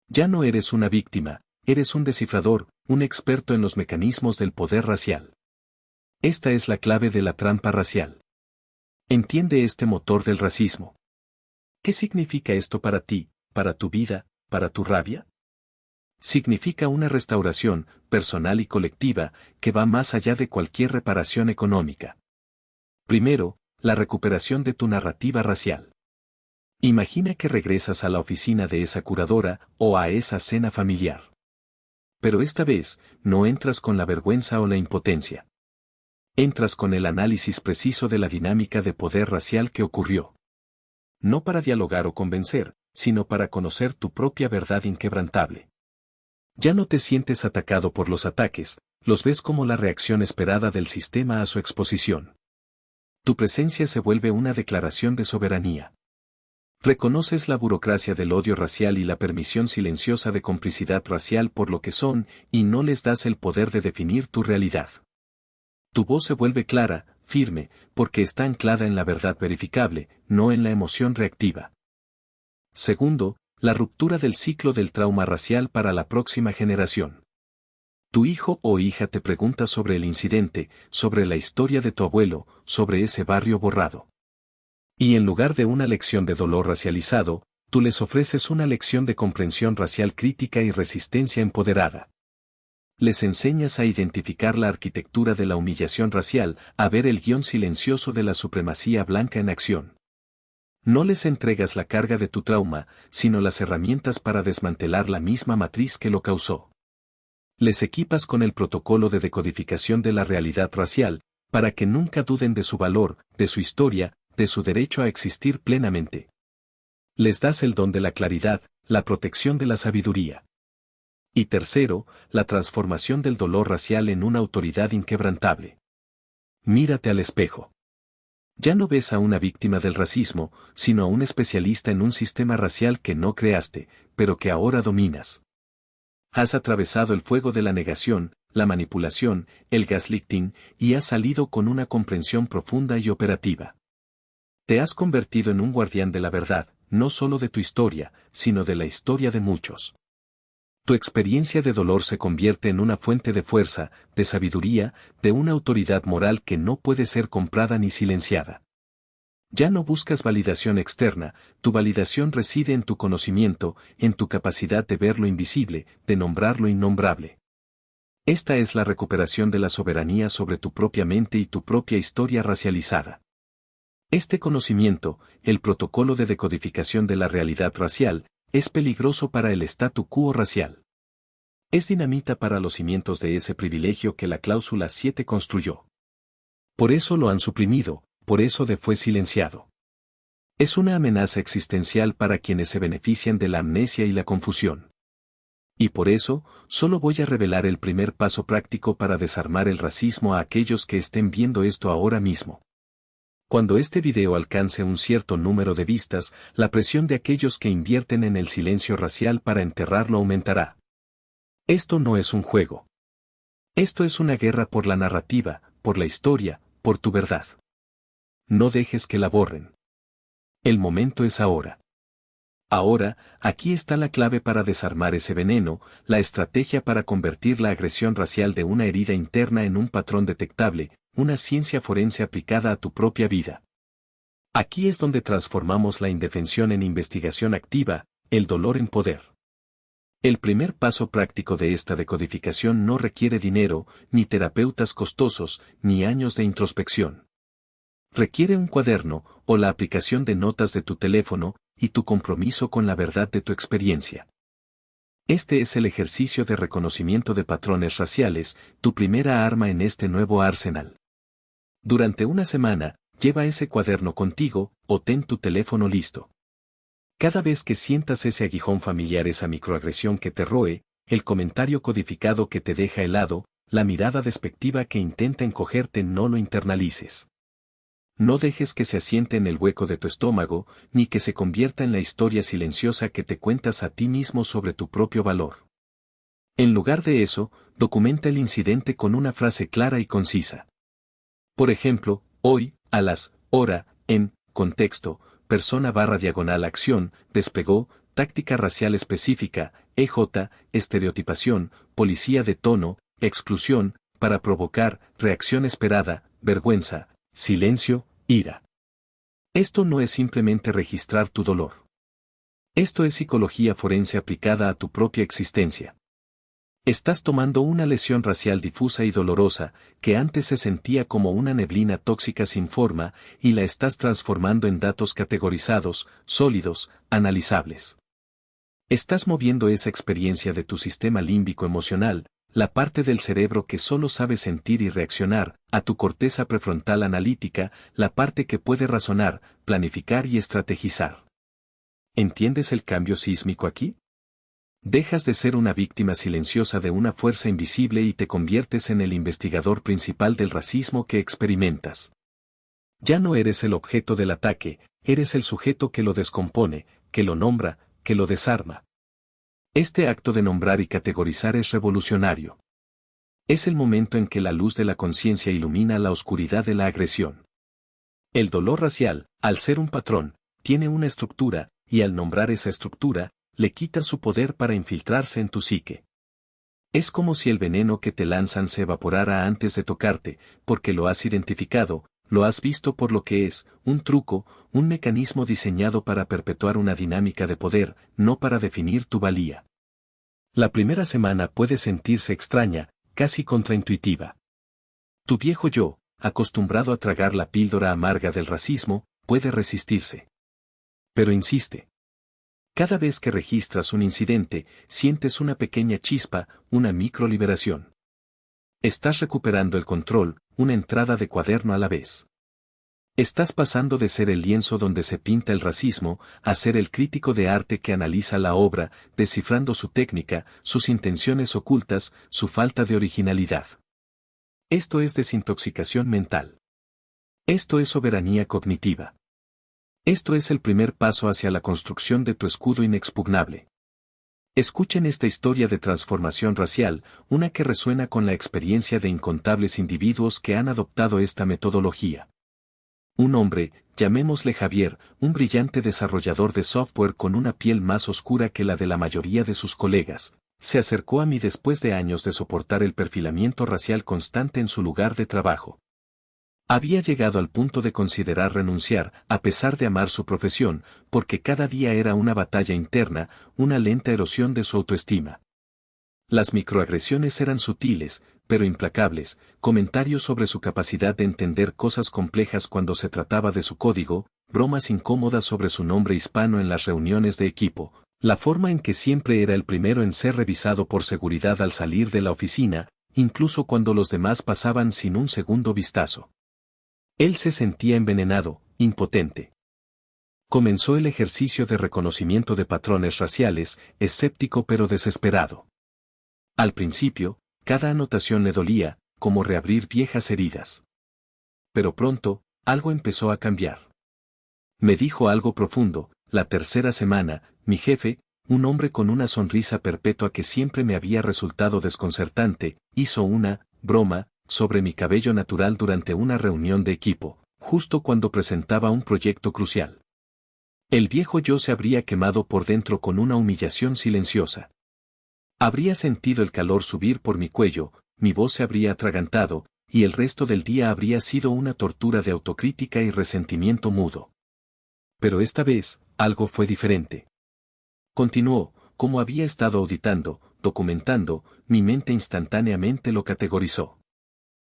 Ya no eres una víctima, eres un descifrador, un experto en los mecanismos del poder racial. Esta es la clave de la trampa racial. Entiende este motor del racismo. ¿Qué significa esto para ti, para tu vida, para tu rabia? Significa una restauración, personal y colectiva, que va más allá de cualquier reparación económica. Primero, la recuperación de tu narrativa racial. Imagina que regresas a la oficina de esa curadora, o a esa cena familiar. Pero esta vez, no entras con la vergüenza o la impotencia. Entras con el análisis preciso de la dinámica de poder racial que ocurrió. No para dialogar o convencer, sino para conocer tu propia verdad inquebrantable. Ya no te sientes atacado por los ataques, los ves como la reacción esperada del sistema a su exposición. Tu presencia se vuelve una declaración de soberanía. Reconoces la burocracia del odio racial y la permisión silenciosa de complicidad racial por lo que son, y no les das el poder de definir tu realidad. Tu voz se vuelve clara, firme, porque está anclada en la verdad verificable, no en la emoción reactiva. Segundo, la ruptura del ciclo del trauma racial para la próxima generación. Tu hijo o hija te pregunta sobre el incidente, sobre la historia de tu abuelo, sobre ese barrio borrado. Y en lugar de una lección de dolor racializado, tú les ofreces una lección de comprensión racial crítica y resistencia empoderada. Les enseñas a identificar la arquitectura de la humillación racial, a ver el guión silencioso de la supremacía blanca en acción. No les entregas la carga de tu trauma, sino las herramientas para desmantelar la misma matriz que lo causó. Les equipas con el protocolo de decodificación de la realidad racial, para que nunca duden de su valor, de su historia, de su derecho a existir plenamente. Les das el don de la claridad, la protección de la sabiduría. Y tercero, la transformación del dolor racial en una autoridad inquebrantable. Mírate al espejo. Ya no ves a una víctima del racismo, sino a un especialista en un sistema racial que no creaste, pero que ahora dominas. Has atravesado el fuego de la negación, la manipulación, el gaslighting, y has salido con una comprensión profunda y operativa. Te has convertido en un guardián de la verdad, no solo de tu historia, sino de la historia de muchos. Tu experiencia de dolor se convierte en una fuente de fuerza, de sabiduría, de una autoridad moral que no puede ser comprada ni silenciada. Ya no buscas validación externa, tu validación reside en tu conocimiento, en tu capacidad de ver lo invisible, de nombrar lo innombrable. Esta es la recuperación de la soberanía sobre tu propia mente y tu propia historia racializada. Este conocimiento, el protocolo de decodificación de la realidad racial, es peligroso para el statu quo racial. Es dinamita para los cimientos de ese privilegio que la cláusula 7 construyó. Por eso lo han suprimido, por eso fue silenciado. Es una amenaza existencial para quienes se benefician de la amnesia y la confusión. Y por eso, solo voy a revelar el primer paso práctico para desarmar el racismo a aquellos que estén viendo esto ahora mismo. Cuando este video alcance un cierto número de vistas, la presión de aquellos que invierten en el silencio racial para enterrarlo aumentará. Esto no es un juego. Esto es una guerra por la narrativa, por la historia, por tu verdad. No dejes que la borren. El momento es ahora. Ahora, aquí está la clave para desarmar ese veneno, la estrategia para convertir la agresión racial de una herida interna en un patrón detectable, una ciencia forense aplicada a tu propia vida. Aquí es donde transformamos la indefensión en investigación activa, el dolor en poder. El primer paso práctico de esta decodificación no requiere dinero, ni terapeutas costosos, ni años de introspección. Requiere un cuaderno, o la aplicación de notas de tu teléfono, y tu compromiso con la verdad de tu experiencia. Este es el ejercicio de reconocimiento de patrones raciales, tu primera arma en este nuevo arsenal. Durante una semana, lleva ese cuaderno contigo, o ten tu teléfono listo. Cada vez que sientas ese aguijón familiar, esa microagresión que te roe, el comentario codificado que te deja helado, la mirada despectiva que intenta encogerte, no lo internalices. No dejes que se asiente en el hueco de tu estómago, ni que se convierta en la historia silenciosa que te cuentas a ti mismo sobre tu propio valor. En lugar de eso, documenta el incidente con una frase clara y concisa. Por ejemplo, hoy, a las, hora, en, contexto, persona/acción, desplegó, táctica racial específica, EJ, estereotipación, policía de tono, exclusión, para provocar, reacción esperada, vergüenza, silencio, ira. Esto no es simplemente registrar tu dolor. Esto es psicología forense aplicada a tu propia existencia. Estás tomando una lesión racial difusa y dolorosa, que antes se sentía como una neblina tóxica sin forma, y la estás transformando en datos categorizados, sólidos, analizables. Estás moviendo esa experiencia de tu sistema límbico emocional, la parte del cerebro que solo sabe sentir y reaccionar, a tu corteza prefrontal analítica, la parte que puede razonar, planificar y estrategizar. ¿Entiendes el cambio sísmico aquí? Dejas de ser una víctima silenciosa de una fuerza invisible y te conviertes en el investigador principal del racismo que experimentas. Ya no eres el objeto del ataque, eres el sujeto que lo descompone, que lo nombra, que lo desarma. Este acto de nombrar y categorizar es revolucionario. Es el momento en que la luz de la conciencia ilumina la oscuridad de la agresión. El dolor racial, al ser un patrón, tiene una estructura, y al nombrar esa estructura, le quita su poder para infiltrarse en tu psique. Es como si el veneno que te lanzan se evaporara antes de tocarte, porque lo has identificado, lo has visto por lo que es, un truco, un mecanismo diseñado para perpetuar una dinámica de poder, no para definir tu valía. La primera semana puede sentirse extraña, casi contraintuitiva. Tu viejo yo, acostumbrado a tragar la píldora amarga del racismo, puede resistirse. Pero insiste. Cada vez que registras un incidente, sientes una pequeña chispa, una microliberación. Estás recuperando el control, una entrada de cuaderno a la vez. Estás pasando de ser el lienzo donde se pinta el racismo, a ser el crítico de arte que analiza la obra, descifrando su técnica, sus intenciones ocultas, su falta de originalidad. Esto es desintoxicación mental. Esto es soberanía cognitiva. Esto es el primer paso hacia la construcción de tu escudo inexpugnable. Escuchen esta historia de transformación racial, una que resuena con la experiencia de incontables individuos que han adoptado esta metodología. Un hombre, llamémosle Javier, un brillante desarrollador de software con una piel más oscura que la de la mayoría de sus colegas, se acercó a mí después de años de soportar el perfilamiento racial constante en su lugar de trabajo. Había llegado al punto de considerar renunciar, a pesar de amar su profesión, porque cada día era una batalla interna, una lenta erosión de su autoestima. Las microagresiones eran sutiles, pero implacables, comentarios sobre su capacidad de entender cosas complejas cuando se trataba de su código, bromas incómodas sobre su nombre hispano en las reuniones de equipo, la forma en que siempre era el primero en ser revisado por seguridad al salir de la oficina, incluso cuando los demás pasaban sin un segundo vistazo. Él se sentía envenenado, impotente. Comenzó el ejercicio de reconocimiento de patrones raciales, escéptico pero desesperado. Al principio, cada anotación le dolía, como reabrir viejas heridas. Pero pronto, algo empezó a cambiar. Me dijo algo profundo, la tercera semana, mi jefe, un hombre con una sonrisa perpetua que siempre me había resultado desconcertante, hizo una broma sobre mi cabello natural durante una reunión de equipo, justo cuando presentaba un proyecto crucial. El viejo yo se habría quemado por dentro con una humillación silenciosa. Habría sentido el calor subir por mi cuello, mi voz se habría atragantado, y el resto del día habría sido una tortura de autocrítica y resentimiento mudo. Pero esta vez, algo fue diferente. Continuó, como había estado auditando, documentando, mi mente instantáneamente lo categorizó.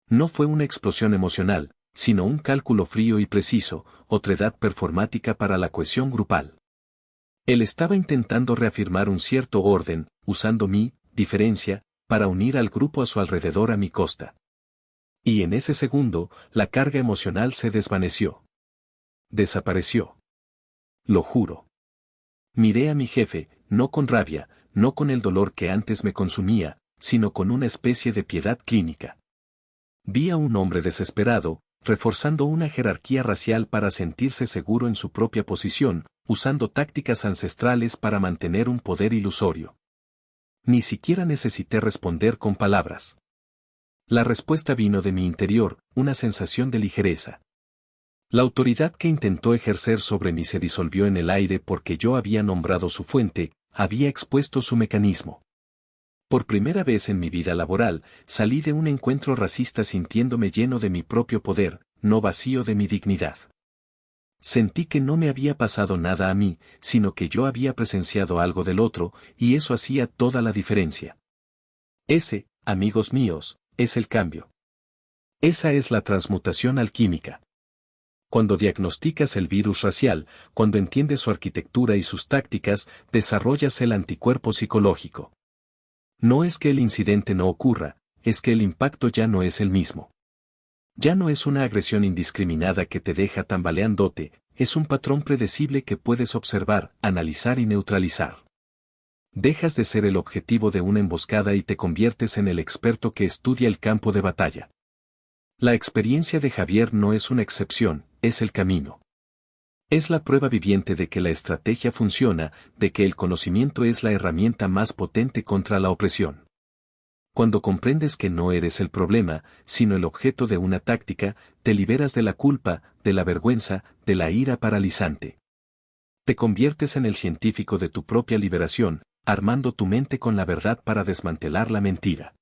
No fue una explosión emocional, sino un cálculo frío y preciso, otredad performática para la cohesión grupal. Él estaba intentando reafirmar un cierto orden, usando mi diferencia, para unir al grupo a su alrededor a mi costa. Y en ese segundo, la carga emocional se desvaneció. Desapareció. Lo juro. Miré a mi jefe, no con rabia, no con el dolor que antes me consumía, sino con una especie de piedad clínica. Vi a un hombre desesperado, reforzando una jerarquía racial para sentirse seguro en su propia posición, usando tácticas ancestrales para mantener un poder ilusorio. Ni siquiera necesité responder con palabras. La respuesta vino de mi interior, una sensación de ligereza. La autoridad que intentó ejercer sobre mí se disolvió en el aire porque yo había nombrado su fuente, había expuesto su mecanismo. Por primera vez en mi vida laboral, salí de un encuentro racista sintiéndome lleno de mi propio poder, no vacío de mi dignidad. Sentí que no me había pasado nada a mí, sino que yo había presenciado algo del otro, y eso hacía toda la diferencia. Ese, amigos míos, es el cambio. Esa es la transmutación alquímica. Cuando diagnosticas el virus racial, cuando entiendes su arquitectura y sus tácticas, desarrollas el anticuerpo psicológico. No es que el incidente no ocurra, es que el impacto ya no es el mismo. Ya no es una agresión indiscriminada que te deja tambaleándote, es un patrón predecible que puedes observar, analizar y neutralizar. Dejas de ser el objetivo de una emboscada y te conviertes en el experto que estudia el campo de batalla. La experiencia de Javier no es una excepción, es el camino. Es la prueba viviente de que la estrategia funciona, de que el conocimiento es la herramienta más potente contra la opresión. Cuando comprendes que no eres el problema, sino el objeto de una táctica, te liberas de la culpa, de la vergüenza, de la ira paralizante. Te conviertes en el científico de tu propia liberación, armando tu mente con la verdad para desmantelar la mentira.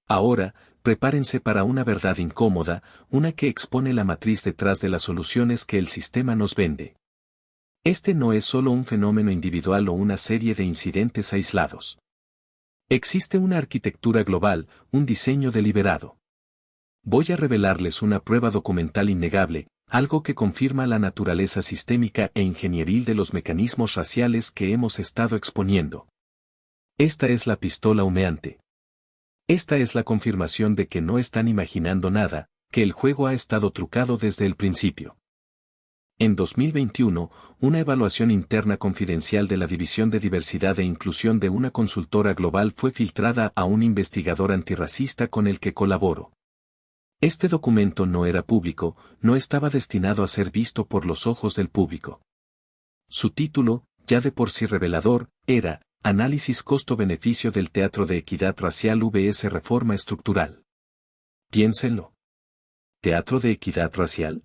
Ahora, prepárense para una verdad incómoda, una que expone la matriz detrás de las soluciones que el sistema nos vende. Este no es solo un fenómeno individual o una serie de incidentes aislados. Existe una arquitectura global, un diseño deliberado. Voy a revelarles una prueba documental innegable, algo que confirma la naturaleza sistémica e ingenieril de los mecanismos raciales que hemos estado exponiendo. Esta es la pistola humeante. Esta es la confirmación de que no están imaginando nada, que el juego ha estado trucado desde el principio. En 2021, una evaluación interna confidencial de la División de Diversidad e Inclusión de una consultora global fue filtrada a un investigador antirracista con el que colaboro. Este documento no era público, no estaba destinado a ser visto por los ojos del público. Su título, ya de por sí revelador, era Análisis costo-beneficio del Teatro de Equidad Racial vs Reforma Estructural. Piénsenlo. ¿Teatro de equidad racial?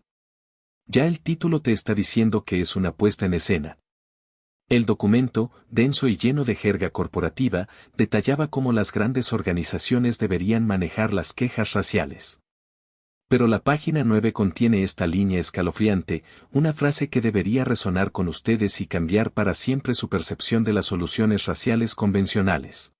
Ya el título te está diciendo que es una puesta en escena. El documento, denso y lleno de jerga corporativa, detallaba cómo las grandes organizaciones deberían manejar las quejas raciales. Pero la página 9 contiene esta línea escalofriante, una frase que debería resonar con ustedes y cambiar para siempre su percepción de las soluciones raciales convencionales.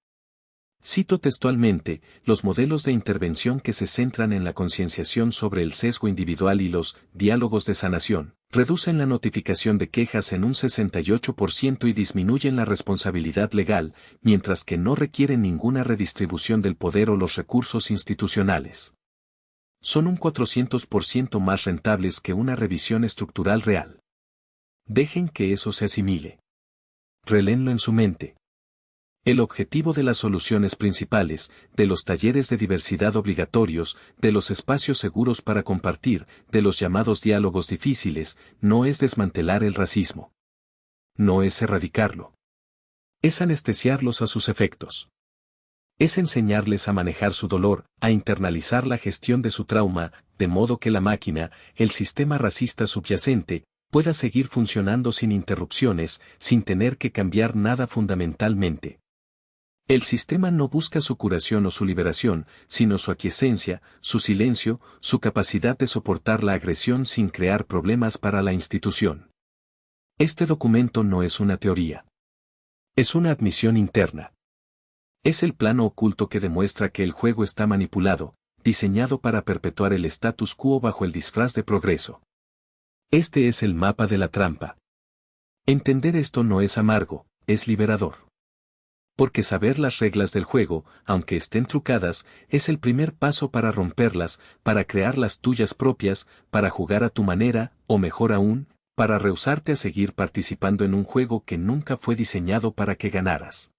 Cito textualmente, los modelos de intervención que se centran en la concienciación sobre el sesgo individual y los diálogos de sanación, reducen la notificación de quejas en un 68% y disminuyen la responsabilidad legal, mientras que no requieren ninguna redistribución del poder o los recursos institucionales. Son un 400% más rentables que una revisión estructural real. Dejen que eso se asimile. Relénlo en su mente. El objetivo de las soluciones principales, de los talleres de diversidad obligatorios, de los espacios seguros para compartir, de los llamados diálogos difíciles, no es desmantelar el racismo. No es erradicarlo. Es anestesiarlos a sus efectos. Es enseñarles a manejar su dolor, a internalizar la gestión de su trauma, de modo que la máquina, el sistema racista subyacente, pueda seguir funcionando sin interrupciones, sin tener que cambiar nada fundamentalmente. El sistema no busca su curación o su liberación, sino su aquiescencia, su silencio, su capacidad de soportar la agresión sin crear problemas para la institución. Este documento no es una teoría. Es una admisión interna. Es el plano oculto que demuestra que el juego está manipulado, diseñado para perpetuar el status quo bajo el disfraz de progreso. Este es el mapa de la trampa. Entender esto no es amargo, es liberador. Porque saber las reglas del juego, aunque estén trucadas, es el primer paso para romperlas, para crear las tuyas propias, para jugar a tu manera, o mejor aún, para rehusarte a seguir participando en un juego que nunca fue diseñado para que ganaras.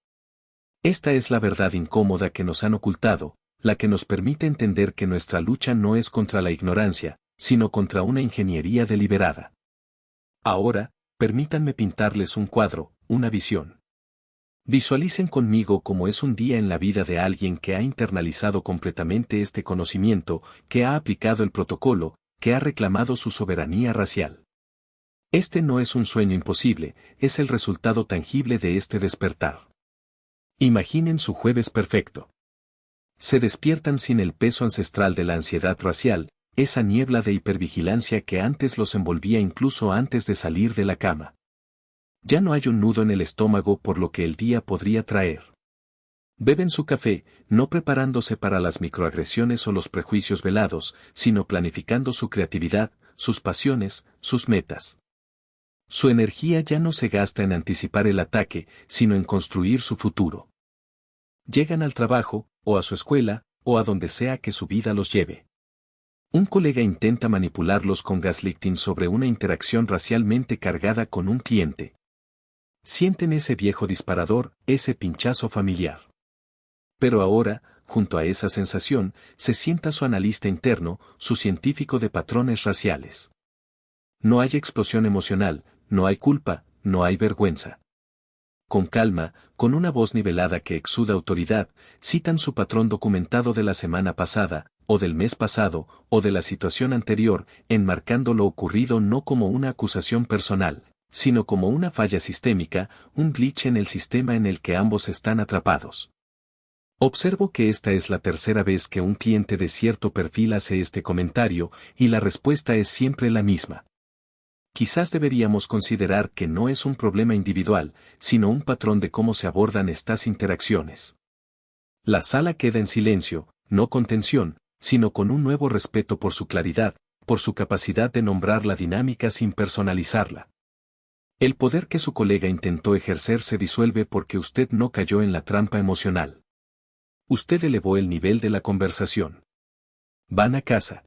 Esta es la verdad incómoda que nos han ocultado, la que nos permite entender que nuestra lucha no es contra la ignorancia, sino contra una ingeniería deliberada. Ahora, permítanme pintarles un cuadro, una visión. Visualicen conmigo cómo es un día en la vida de alguien que ha internalizado completamente este conocimiento, que ha aplicado el protocolo, que ha reclamado su soberanía racial. Este no es un sueño imposible, es el resultado tangible de este despertar. Imaginen su jueves perfecto. Se despiertan sin el peso ancestral de la ansiedad racial, esa niebla de hipervigilancia que antes los envolvía incluso antes de salir de la cama. Ya no hay un nudo en el estómago por lo que el día podría traer. Beben su café, no preparándose para las microagresiones o los prejuicios velados, sino planificando su creatividad, sus pasiones, sus metas. Su energía ya no se gasta en anticipar el ataque, sino en construir su futuro. Llegan al trabajo, o a su escuela, o a donde sea que su vida los lleve. Un colega intenta manipularlos con gaslighting sobre una interacción racialmente cargada con un cliente. Sienten ese viejo disparador, ese pinchazo familiar. Pero ahora, junto a esa sensación, se sienta su analista interno, su científico de patrones raciales. No hay explosión emocional, no hay culpa, no hay vergüenza. Con calma, con una voz nivelada que exuda autoridad, citan su patrón documentado de la semana pasada, o del mes pasado, o de la situación anterior, enmarcando lo ocurrido no como una acusación personal, sino como una falla sistémica, un glitch en el sistema en el que ambos están atrapados. Observo que esta es la tercera vez que un cliente de cierto perfil hace este comentario, y la respuesta es siempre la misma. Quizás deberíamos considerar que no es un problema individual, sino un patrón de cómo se abordan estas interacciones. La sala queda en silencio, no con tensión, sino con un nuevo respeto por su claridad, por su capacidad de nombrar la dinámica sin personalizarla. El poder que su colega intentó ejercer se disuelve porque usted no cayó en la trampa emocional. Usted elevó el nivel de la conversación. Van a casa.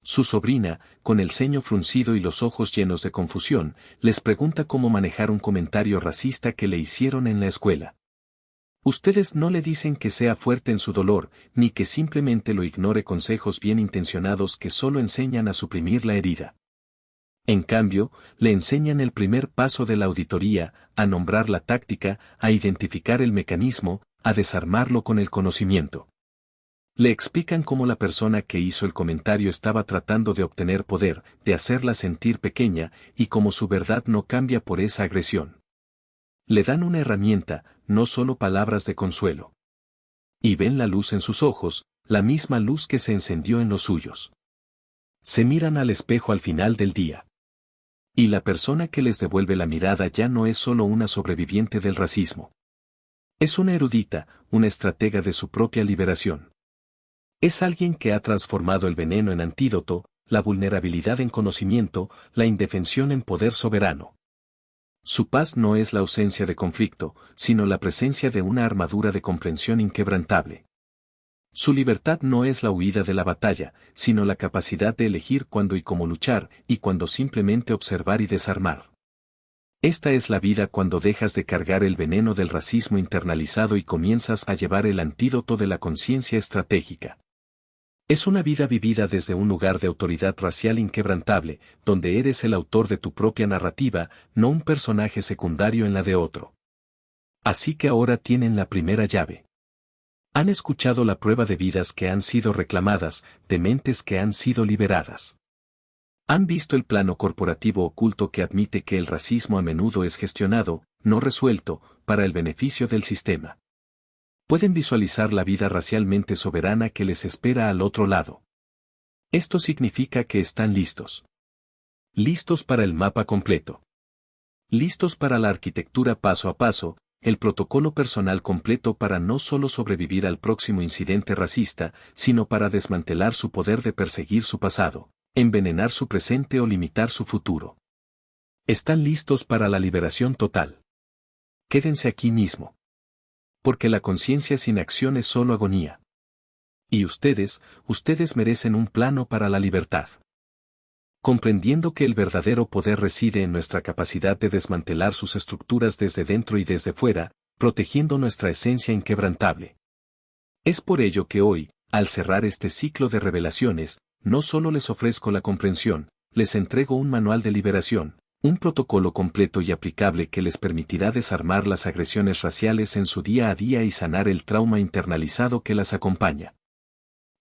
Su sobrina, con el ceño fruncido y los ojos llenos de confusión, les pregunta cómo manejar un comentario racista que le hicieron en la escuela. Ustedes no le dicen que sea fuerte en su dolor, ni que simplemente lo ignore consejos bien intencionados que solo enseñan a suprimir la herida. En cambio, le enseñan el primer paso de la auditoría, a nombrar la táctica, a identificar el mecanismo, a desarmarlo con el conocimiento. Le explican cómo la persona que hizo el comentario estaba tratando de obtener poder, de hacerla sentir pequeña, y cómo su verdad no cambia por esa agresión. Le dan una herramienta, no solo palabras de consuelo. Y ven la luz en sus ojos, la misma luz que se encendió en los suyos. Se miran al espejo al final del día. Y la persona que les devuelve la mirada ya no es solo una sobreviviente del racismo. Es una erudita, una estratega de su propia liberación. Es alguien que ha transformado el veneno en antídoto, la vulnerabilidad en conocimiento, la indefensión en poder soberano. Su paz no es la ausencia de conflicto, sino la presencia de una armadura de comprensión inquebrantable. Su libertad no es la huida de la batalla, sino la capacidad de elegir cuándo y cómo luchar, y cuándo simplemente observar y desarmar. Esta es la vida cuando dejas de cargar el veneno del racismo internalizado y comienzas a llevar el antídoto de la conciencia estratégica. Es una vida vivida desde un lugar de autoridad racial inquebrantable, donde eres el autor de tu propia narrativa, no un personaje secundario en la de otro. Así que ahora tienen la primera llave. Han escuchado la prueba de vidas que han sido reclamadas, de mentes que han sido liberadas. Han visto el plano corporativo oculto que admite que el racismo a menudo es gestionado, no resuelto, para el beneficio del sistema. Pueden visualizar la vida racialmente soberana que les espera al otro lado. Esto significa que están listos. Listos para el mapa completo. Listos para la arquitectura paso a paso, el protocolo personal completo para no solo sobrevivir al próximo incidente racista, sino para desmantelar su poder de perseguir su pasado, envenenar su presente o limitar su futuro. Están listos para la liberación total. Quédense aquí mismo. Porque la conciencia sin acción es solo agonía. Y ustedes merecen un plano para la libertad. Comprendiendo que el verdadero poder reside en nuestra capacidad de desmantelar sus estructuras desde dentro y desde fuera, protegiendo nuestra esencia inquebrantable. Es por ello que hoy, al cerrar este ciclo de revelaciones, no solo les ofrezco la comprensión, les entrego un manual de liberación, un protocolo completo y aplicable que les permitirá desarmar las agresiones raciales en su día a día y sanar el trauma internalizado que las acompaña.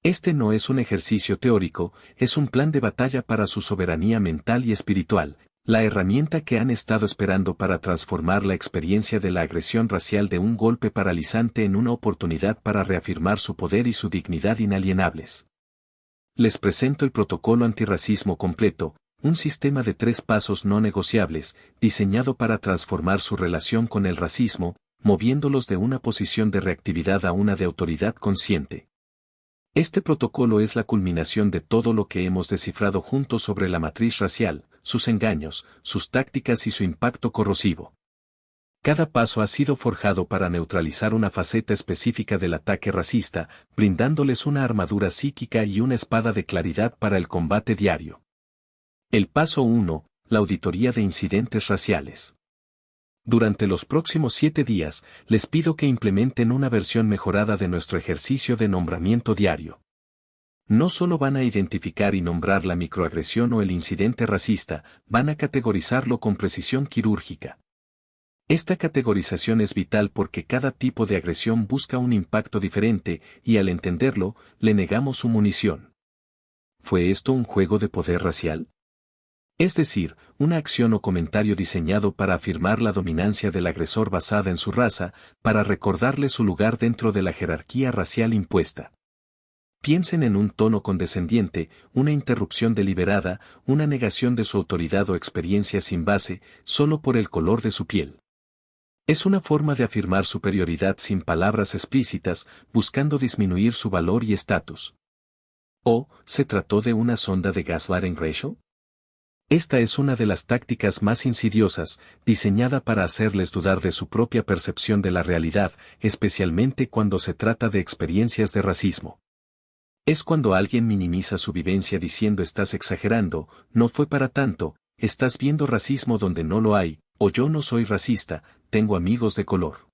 Este no es un ejercicio teórico, es un plan de batalla para su soberanía mental y espiritual, la herramienta que han estado esperando para transformar la experiencia de la agresión racial de un golpe paralizante en una oportunidad para reafirmar su poder y su dignidad inalienables. Les presento el protocolo antirracismo completo, un sistema de 3 pasos no negociables, diseñado para transformar su relación con el racismo, moviéndolos de una posición de reactividad a una de autoridad consciente. Este protocolo es la culminación de todo lo que hemos descifrado juntos sobre la matriz racial, sus engaños, sus tácticas y su impacto corrosivo. Cada paso ha sido forjado para neutralizar una faceta específica del ataque racista, brindándoles una armadura psíquica y una espada de claridad para el combate diario. El paso 1, la auditoría de incidentes raciales. Durante los próximos 7 días, les pido que implementen una versión mejorada de nuestro ejercicio de nombramiento diario. No solo van a identificar y nombrar la microagresión o el incidente racista, van a categorizarlo con precisión quirúrgica. Esta categorización es vital porque cada tipo de agresión busca un impacto diferente y al entenderlo, le negamos su munición. ¿Fue esto un juego de poder racial? Es decir, una acción o comentario diseñado para afirmar la dominancia del agresor basada en su raza, para recordarle su lugar dentro de la jerarquía racial impuesta. Piensen en un tono condescendiente, una interrupción deliberada, una negación de su autoridad o experiencia sin base, solo por el color de su piel. Es una forma de afirmar superioridad sin palabras explícitas, buscando disminuir su valor y estatus. ¿O se trató de una sonda de Gaslighting Ratio? Esta es una de las tácticas más insidiosas, diseñada para hacerles dudar de su propia percepción de la realidad, especialmente cuando se trata de experiencias de racismo. Es cuando alguien minimiza su vivencia diciendo estás exagerando, no fue para tanto, estás viendo racismo donde no lo hay, o yo no soy racista, tengo amigos de color.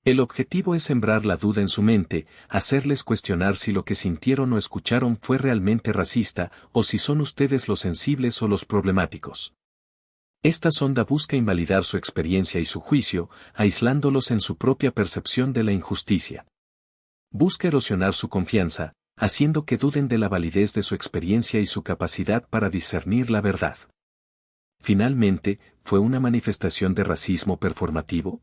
El objetivo es sembrar la duda en su mente, hacerles cuestionar si lo que sintieron o escucharon fue realmente racista, o si son ustedes los sensibles o los problemáticos. Esta sonda busca invalidar su experiencia y su juicio, aislándolos en su propia percepción de la injusticia. Busca erosionar su confianza, haciendo que duden de la validez de su experiencia y su capacidad para discernir la verdad. Finalmente, ¿fue una manifestación de racismo performativo?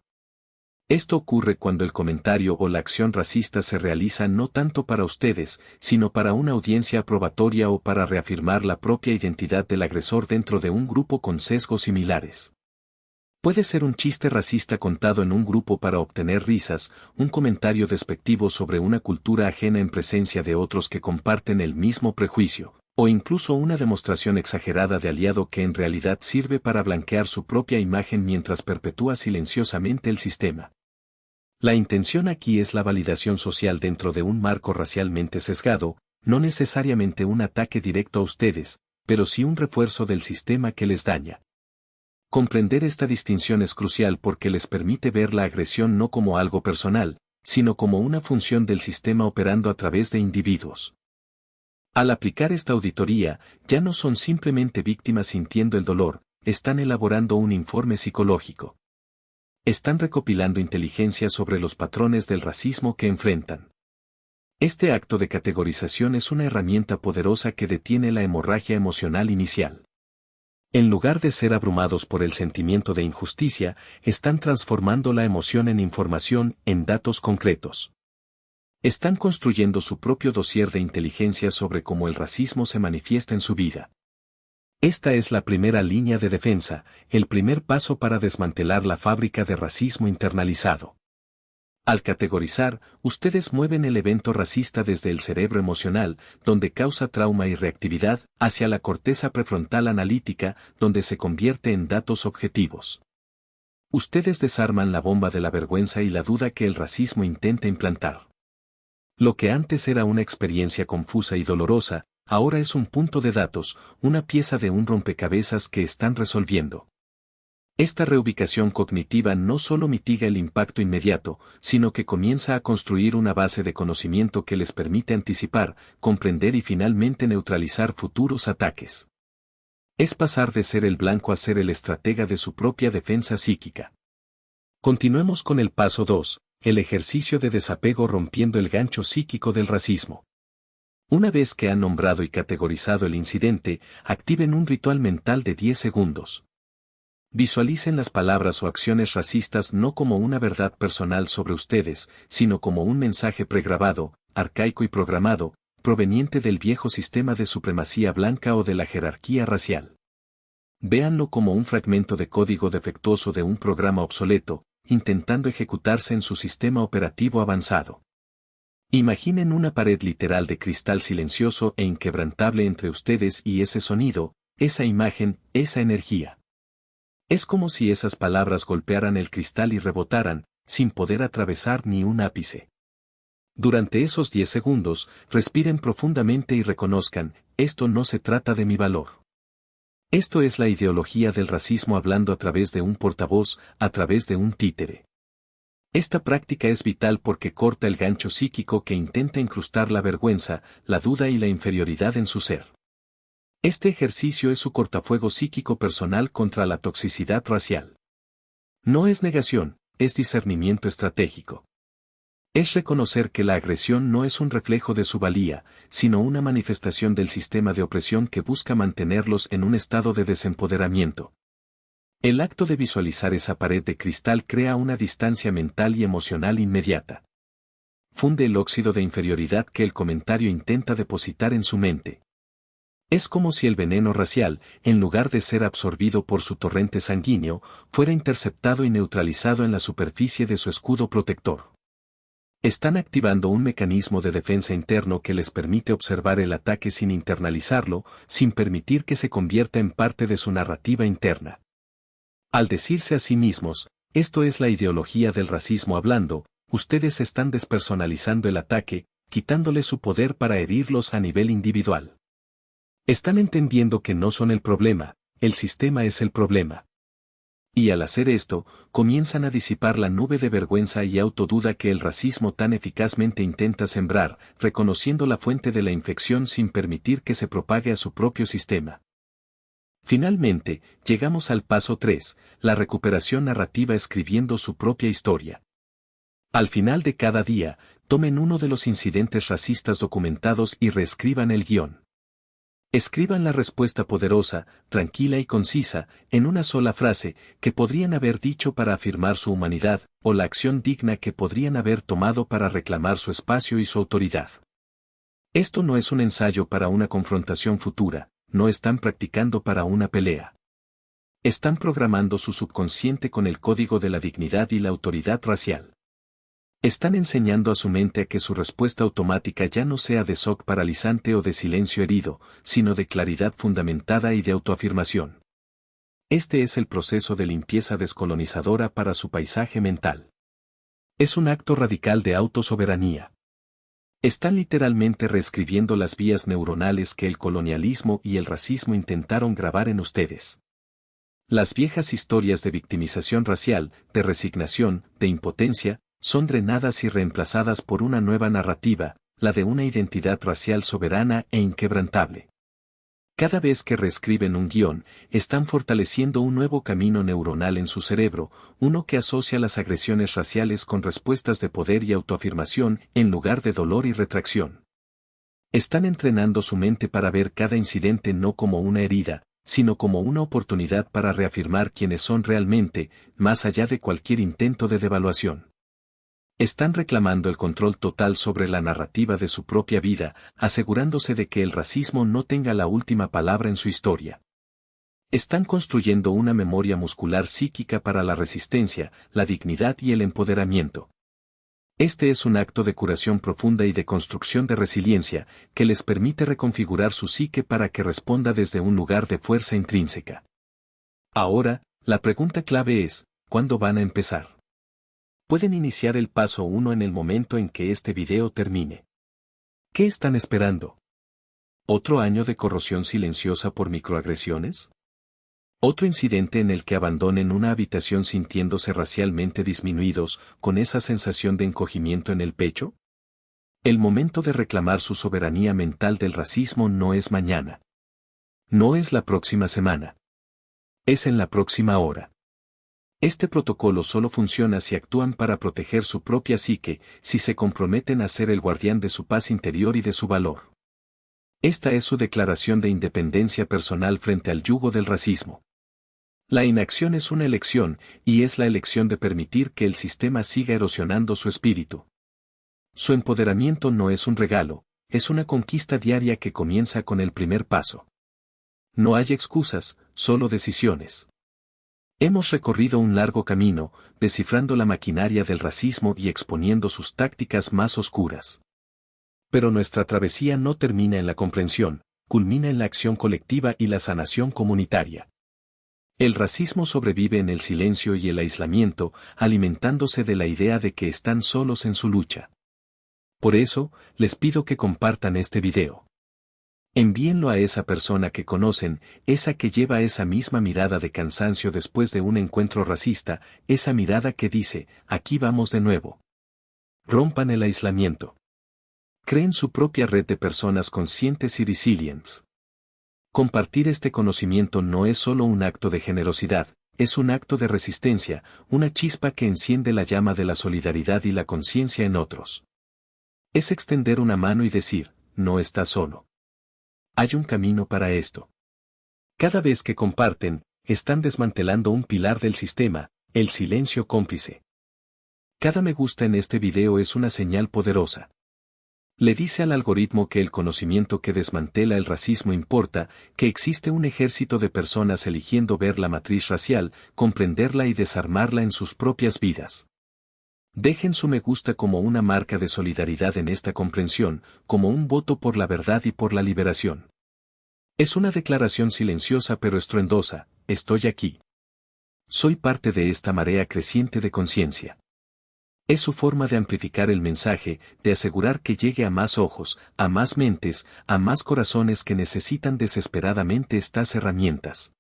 Esto ocurre cuando el comentario o la acción racista se realiza no tanto para ustedes, sino para una audiencia aprobatoria o para reafirmar la propia identidad del agresor dentro de un grupo con sesgos similares. Puede ser un chiste racista contado en un grupo para obtener risas, un comentario despectivo sobre una cultura ajena en presencia de otros que comparten el mismo prejuicio, o incluso una demostración exagerada de aliado que en realidad sirve para blanquear su propia imagen mientras perpetúa silenciosamente el sistema. La intención aquí es la validación social dentro de un marco racialmente sesgado, no necesariamente un ataque directo a ustedes, pero sí un refuerzo del sistema que les daña. Comprender esta distinción es crucial porque les permite ver la agresión no como algo personal, sino como una función del sistema operando a través de individuos. Al aplicar esta auditoría, ya no son simplemente víctimas sintiendo el dolor, están elaborando un informe psicológico. Están recopilando inteligencia sobre los patrones del racismo que enfrentan. Este acto de categorización es una herramienta poderosa que detiene la hemorragia emocional inicial. En lugar de ser abrumados por el sentimiento de injusticia, están transformando la emoción en información, en datos concretos. Están construyendo su propio dossier de inteligencia sobre cómo el racismo se manifiesta en su vida. Esta es la primera línea de defensa, el primer paso para desmantelar la fábrica de racismo internalizado. Al categorizar, ustedes mueven el evento racista desde el cerebro emocional, donde causa trauma y reactividad, hacia la corteza prefrontal analítica, donde se convierte en datos objetivos. Ustedes desarman la bomba de la vergüenza y la duda que el racismo intenta implantar. Lo que antes era una experiencia confusa y dolorosa, ahora es un punto de datos, una pieza de un rompecabezas que están resolviendo. Esta reubicación cognitiva no solo mitiga el impacto inmediato, sino que comienza a construir una base de conocimiento que les permite anticipar, comprender y finalmente neutralizar futuros ataques. Es pasar de ser el blanco a ser el estratega de su propia defensa psíquica. Continuemos con el paso 2, el ejercicio de desapego rompiendo el gancho psíquico del racismo. Una vez que han nombrado y categorizado el incidente, activen un ritual mental de 10 segundos. Visualicen las palabras o acciones racistas no como una verdad personal sobre ustedes, sino como un mensaje pregrabado, arcaico y programado, proveniente del viejo sistema de supremacía blanca o de la jerarquía racial. Véanlo como un fragmento de código defectuoso de un programa obsoleto, intentando ejecutarse en su sistema operativo avanzado. Imaginen una pared literal de cristal silencioso e inquebrantable entre ustedes y ese sonido, esa imagen, esa energía. Es como si esas palabras golpearan el cristal y rebotaran, sin poder atravesar ni un ápice. Durante esos 10 segundos, respiren profundamente y reconozcan, esto no se trata de mi valor. Esto es la ideología del racismo hablando a través de un portavoz, a través de un títere. Esta práctica es vital porque corta el gancho psíquico que intenta incrustar la vergüenza, la duda y la inferioridad en su ser. Este ejercicio es su cortafuego psíquico personal contra la toxicidad racial. No es negación, es discernimiento estratégico. Es reconocer que la agresión no es un reflejo de su valía, sino una manifestación del sistema de opresión que busca mantenerlos en un estado de desempoderamiento. El acto de visualizar esa pared de cristal crea una distancia mental y emocional inmediata. Funde el óxido de inferioridad que el comentario intenta depositar en su mente. Es como si el veneno racial, en lugar de ser absorbido por su torrente sanguíneo, fuera interceptado y neutralizado en la superficie de su escudo protector. Están activando un mecanismo de defensa interno que les permite observar el ataque sin internalizarlo, sin permitir que se convierta en parte de su narrativa interna. Al decirse a sí mismos, esto es la ideología del racismo hablando, ustedes están despersonalizando el ataque, quitándole su poder para herirlos a nivel individual. Están entendiendo que no son el problema, el sistema es el problema. Y al hacer esto, comienzan a disipar la nube de vergüenza y autoduda que el racismo tan eficazmente intenta sembrar, reconociendo la fuente de la infección sin permitir que se propague a su propio sistema. Finalmente, llegamos al paso 3, la recuperación narrativa escribiendo su propia historia. Al final de cada día, tomen uno de los incidentes racistas documentados y reescriban el guión. Escriban la respuesta poderosa, tranquila y concisa, en una sola frase, que podrían haber dicho para afirmar su humanidad, o la acción digna que podrían haber tomado para reclamar su espacio y su autoridad. Esto no es un ensayo para una confrontación futura, no están practicando para una pelea. Están programando su subconsciente con el código de la dignidad y la autoridad racial. Están enseñando a su mente a que su respuesta automática ya no sea de shock paralizante o de silencio herido, sino de claridad fundamentada y de autoafirmación. Este es el proceso de limpieza descolonizadora para su paisaje mental. Es un acto radical de autosoberanía. Están literalmente reescribiendo las vías neuronales que el colonialismo y el racismo intentaron grabar en ustedes. Las viejas historias de victimización racial, de resignación, de impotencia, son drenadas y reemplazadas por una nueva narrativa, la de una identidad racial soberana e inquebrantable. Cada vez que reescriben un guión, están fortaleciendo un nuevo camino neuronal en su cerebro, uno que asocia las agresiones raciales con respuestas de poder y autoafirmación en lugar de dolor y retracción. Están entrenando su mente para ver cada incidente no como una herida, sino como una oportunidad para reafirmar quiénes son realmente, más allá de cualquier intento de devaluación. Están reclamando el control total sobre la narrativa de su propia vida, asegurándose de que el racismo no tenga la última palabra en su historia. Están construyendo una memoria muscular psíquica para la resistencia, la dignidad y el empoderamiento. Este es un acto de curación profunda y de construcción de resiliencia, que les permite reconfigurar su psique para que responda desde un lugar de fuerza intrínseca. Ahora, la pregunta clave es, ¿cuándo van a empezar? Pueden iniciar el paso 1 en el momento en que este video termine. ¿Qué están esperando? ¿Otro año de corrosión silenciosa por microagresiones? ¿Otro incidente en el que abandonen una habitación sintiéndose racialmente disminuidos, con esa sensación de encogimiento en el pecho? El momento de reclamar su soberanía mental del racismo no es mañana. No es la próxima semana. Es en la próxima hora. Este protocolo solo funciona si actúan para proteger su propia psique, si se comprometen a ser el guardián de su paz interior y de su valor. Esta es su declaración de independencia personal frente al yugo del racismo. La inacción es una elección, y es la elección de permitir que el sistema siga erosionando su espíritu. Su empoderamiento no es un regalo, es una conquista diaria que comienza con el primer paso. No hay excusas, solo decisiones. Hemos recorrido un largo camino, descifrando la maquinaria del racismo y exponiendo sus tácticas más oscuras. Pero nuestra travesía no termina en la comprensión, culmina en la acción colectiva y la sanación comunitaria. El racismo sobrevive en el silencio y el aislamiento, alimentándose de la idea de que están solos en su lucha. Por eso, les pido que compartan este video. Envíenlo a esa persona que conocen, esa que lleva esa misma mirada de cansancio después de un encuentro racista, esa mirada que dice, aquí vamos de nuevo. Rompan el aislamiento. Creen su propia red de personas conscientes y resilientes. Compartir este conocimiento no es solo un acto de generosidad, es un acto de resistencia, una chispa que enciende la llama de la solidaridad y la conciencia en otros. Es extender una mano y decir, no estás solo. Hay un camino para esto. Cada vez que comparten, están desmantelando un pilar del sistema, el silencio cómplice. Cada me gusta en este video es una señal poderosa. Le dice al algoritmo que el conocimiento que desmantela el racismo importa, que existe un ejército de personas eligiendo ver la matriz racial, comprenderla y desarmarla en sus propias vidas. Dejen su me gusta como una marca de solidaridad en esta comprensión, como un voto por la verdad y por la liberación. Es una declaración silenciosa pero estruendosa, estoy aquí. Soy parte de esta marea creciente de conciencia. Es su forma de amplificar el mensaje, de asegurar que llegue a más ojos, a más mentes, a más corazones que necesitan desesperadamente estas herramientas.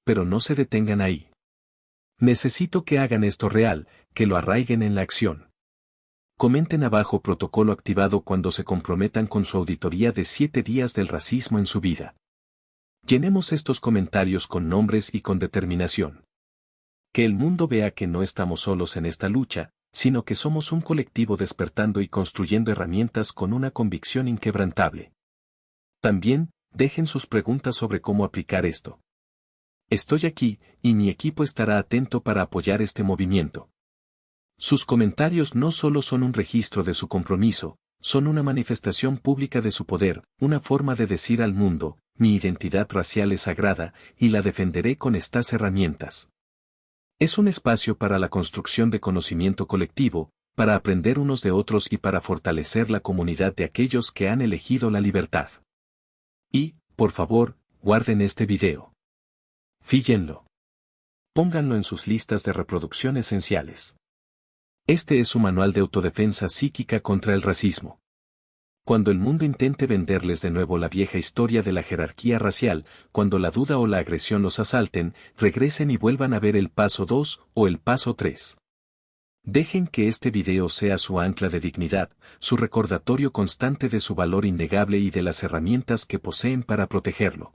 Pero no se detengan ahí. Necesito que hagan esto real, que lo arraiguen en la acción. Comenten abajo protocolo activado cuando se comprometan con su auditoría de 7 días del racismo en su vida. Llenemos estos comentarios con nombres y con determinación. Que el mundo vea que no estamos solos en esta lucha, sino que somos un colectivo despertando y construyendo herramientas con una convicción inquebrantable. También, dejen sus preguntas sobre cómo aplicar esto. Estoy aquí, y mi equipo estará atento para apoyar este movimiento. Sus comentarios no solo son un registro de su compromiso, son una manifestación pública de su poder, una forma de decir al mundo, mi identidad racial es sagrada, y la defenderé con estas herramientas. Es un espacio para la construcción de conocimiento colectivo, para aprender unos de otros y para fortalecer la comunidad de aquellos que han elegido la libertad. Y, por favor, guarden este video. Fíjenlo. Pónganlo en sus listas de reproducción esenciales. Este es su manual de autodefensa psíquica contra el racismo. Cuando el mundo intente venderles de nuevo la vieja historia de la jerarquía racial, cuando la duda o la agresión los asalten, regresen y vuelvan a ver el paso 2 o el paso 3. Dejen que este video sea su ancla de dignidad, su recordatorio constante de su valor innegable y de las herramientas que poseen para protegerlo.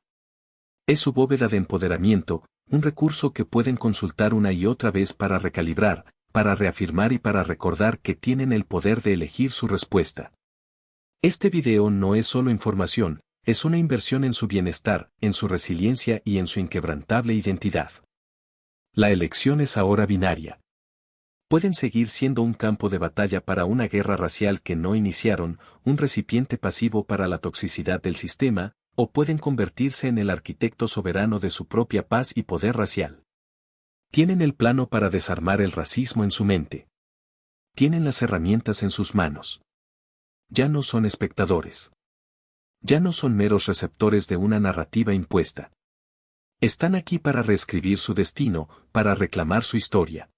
Es su bóveda de empoderamiento, un recurso que pueden consultar una y otra vez para recalibrar, para reafirmar y para recordar que tienen el poder de elegir su respuesta. Este video no es solo información, es una inversión en su bienestar, en su resiliencia y en su inquebrantable identidad. La elección es ahora binaria. Pueden seguir siendo un campo de batalla para una guerra racial que no iniciaron, un recipiente pasivo para la toxicidad del sistema, o pueden convertirse en el arquitecto soberano de su propia paz y poder racial. Tienen el plano para desarmar el racismo en su mente. Tienen las herramientas en sus manos. Ya no son espectadores. Ya no son meros receptores de una narrativa impuesta. Están aquí para reescribir su destino, para reclamar su historia.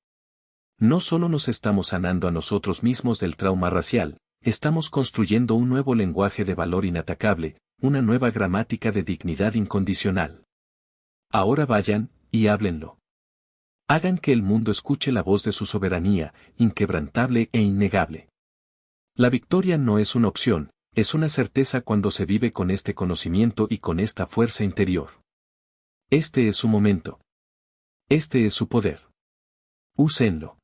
No solo nos estamos sanando a nosotros mismos del trauma racial, estamos construyendo un nuevo lenguaje de valor inatacable, una nueva gramática de dignidad incondicional. Ahora vayan, y háblenlo. Hagan que el mundo escuche la voz de su soberanía, inquebrantable e innegable. La victoria no es una opción, es una certeza cuando se vive con este conocimiento y con esta fuerza interior. Este es su momento. Este es su poder. Úsenlo.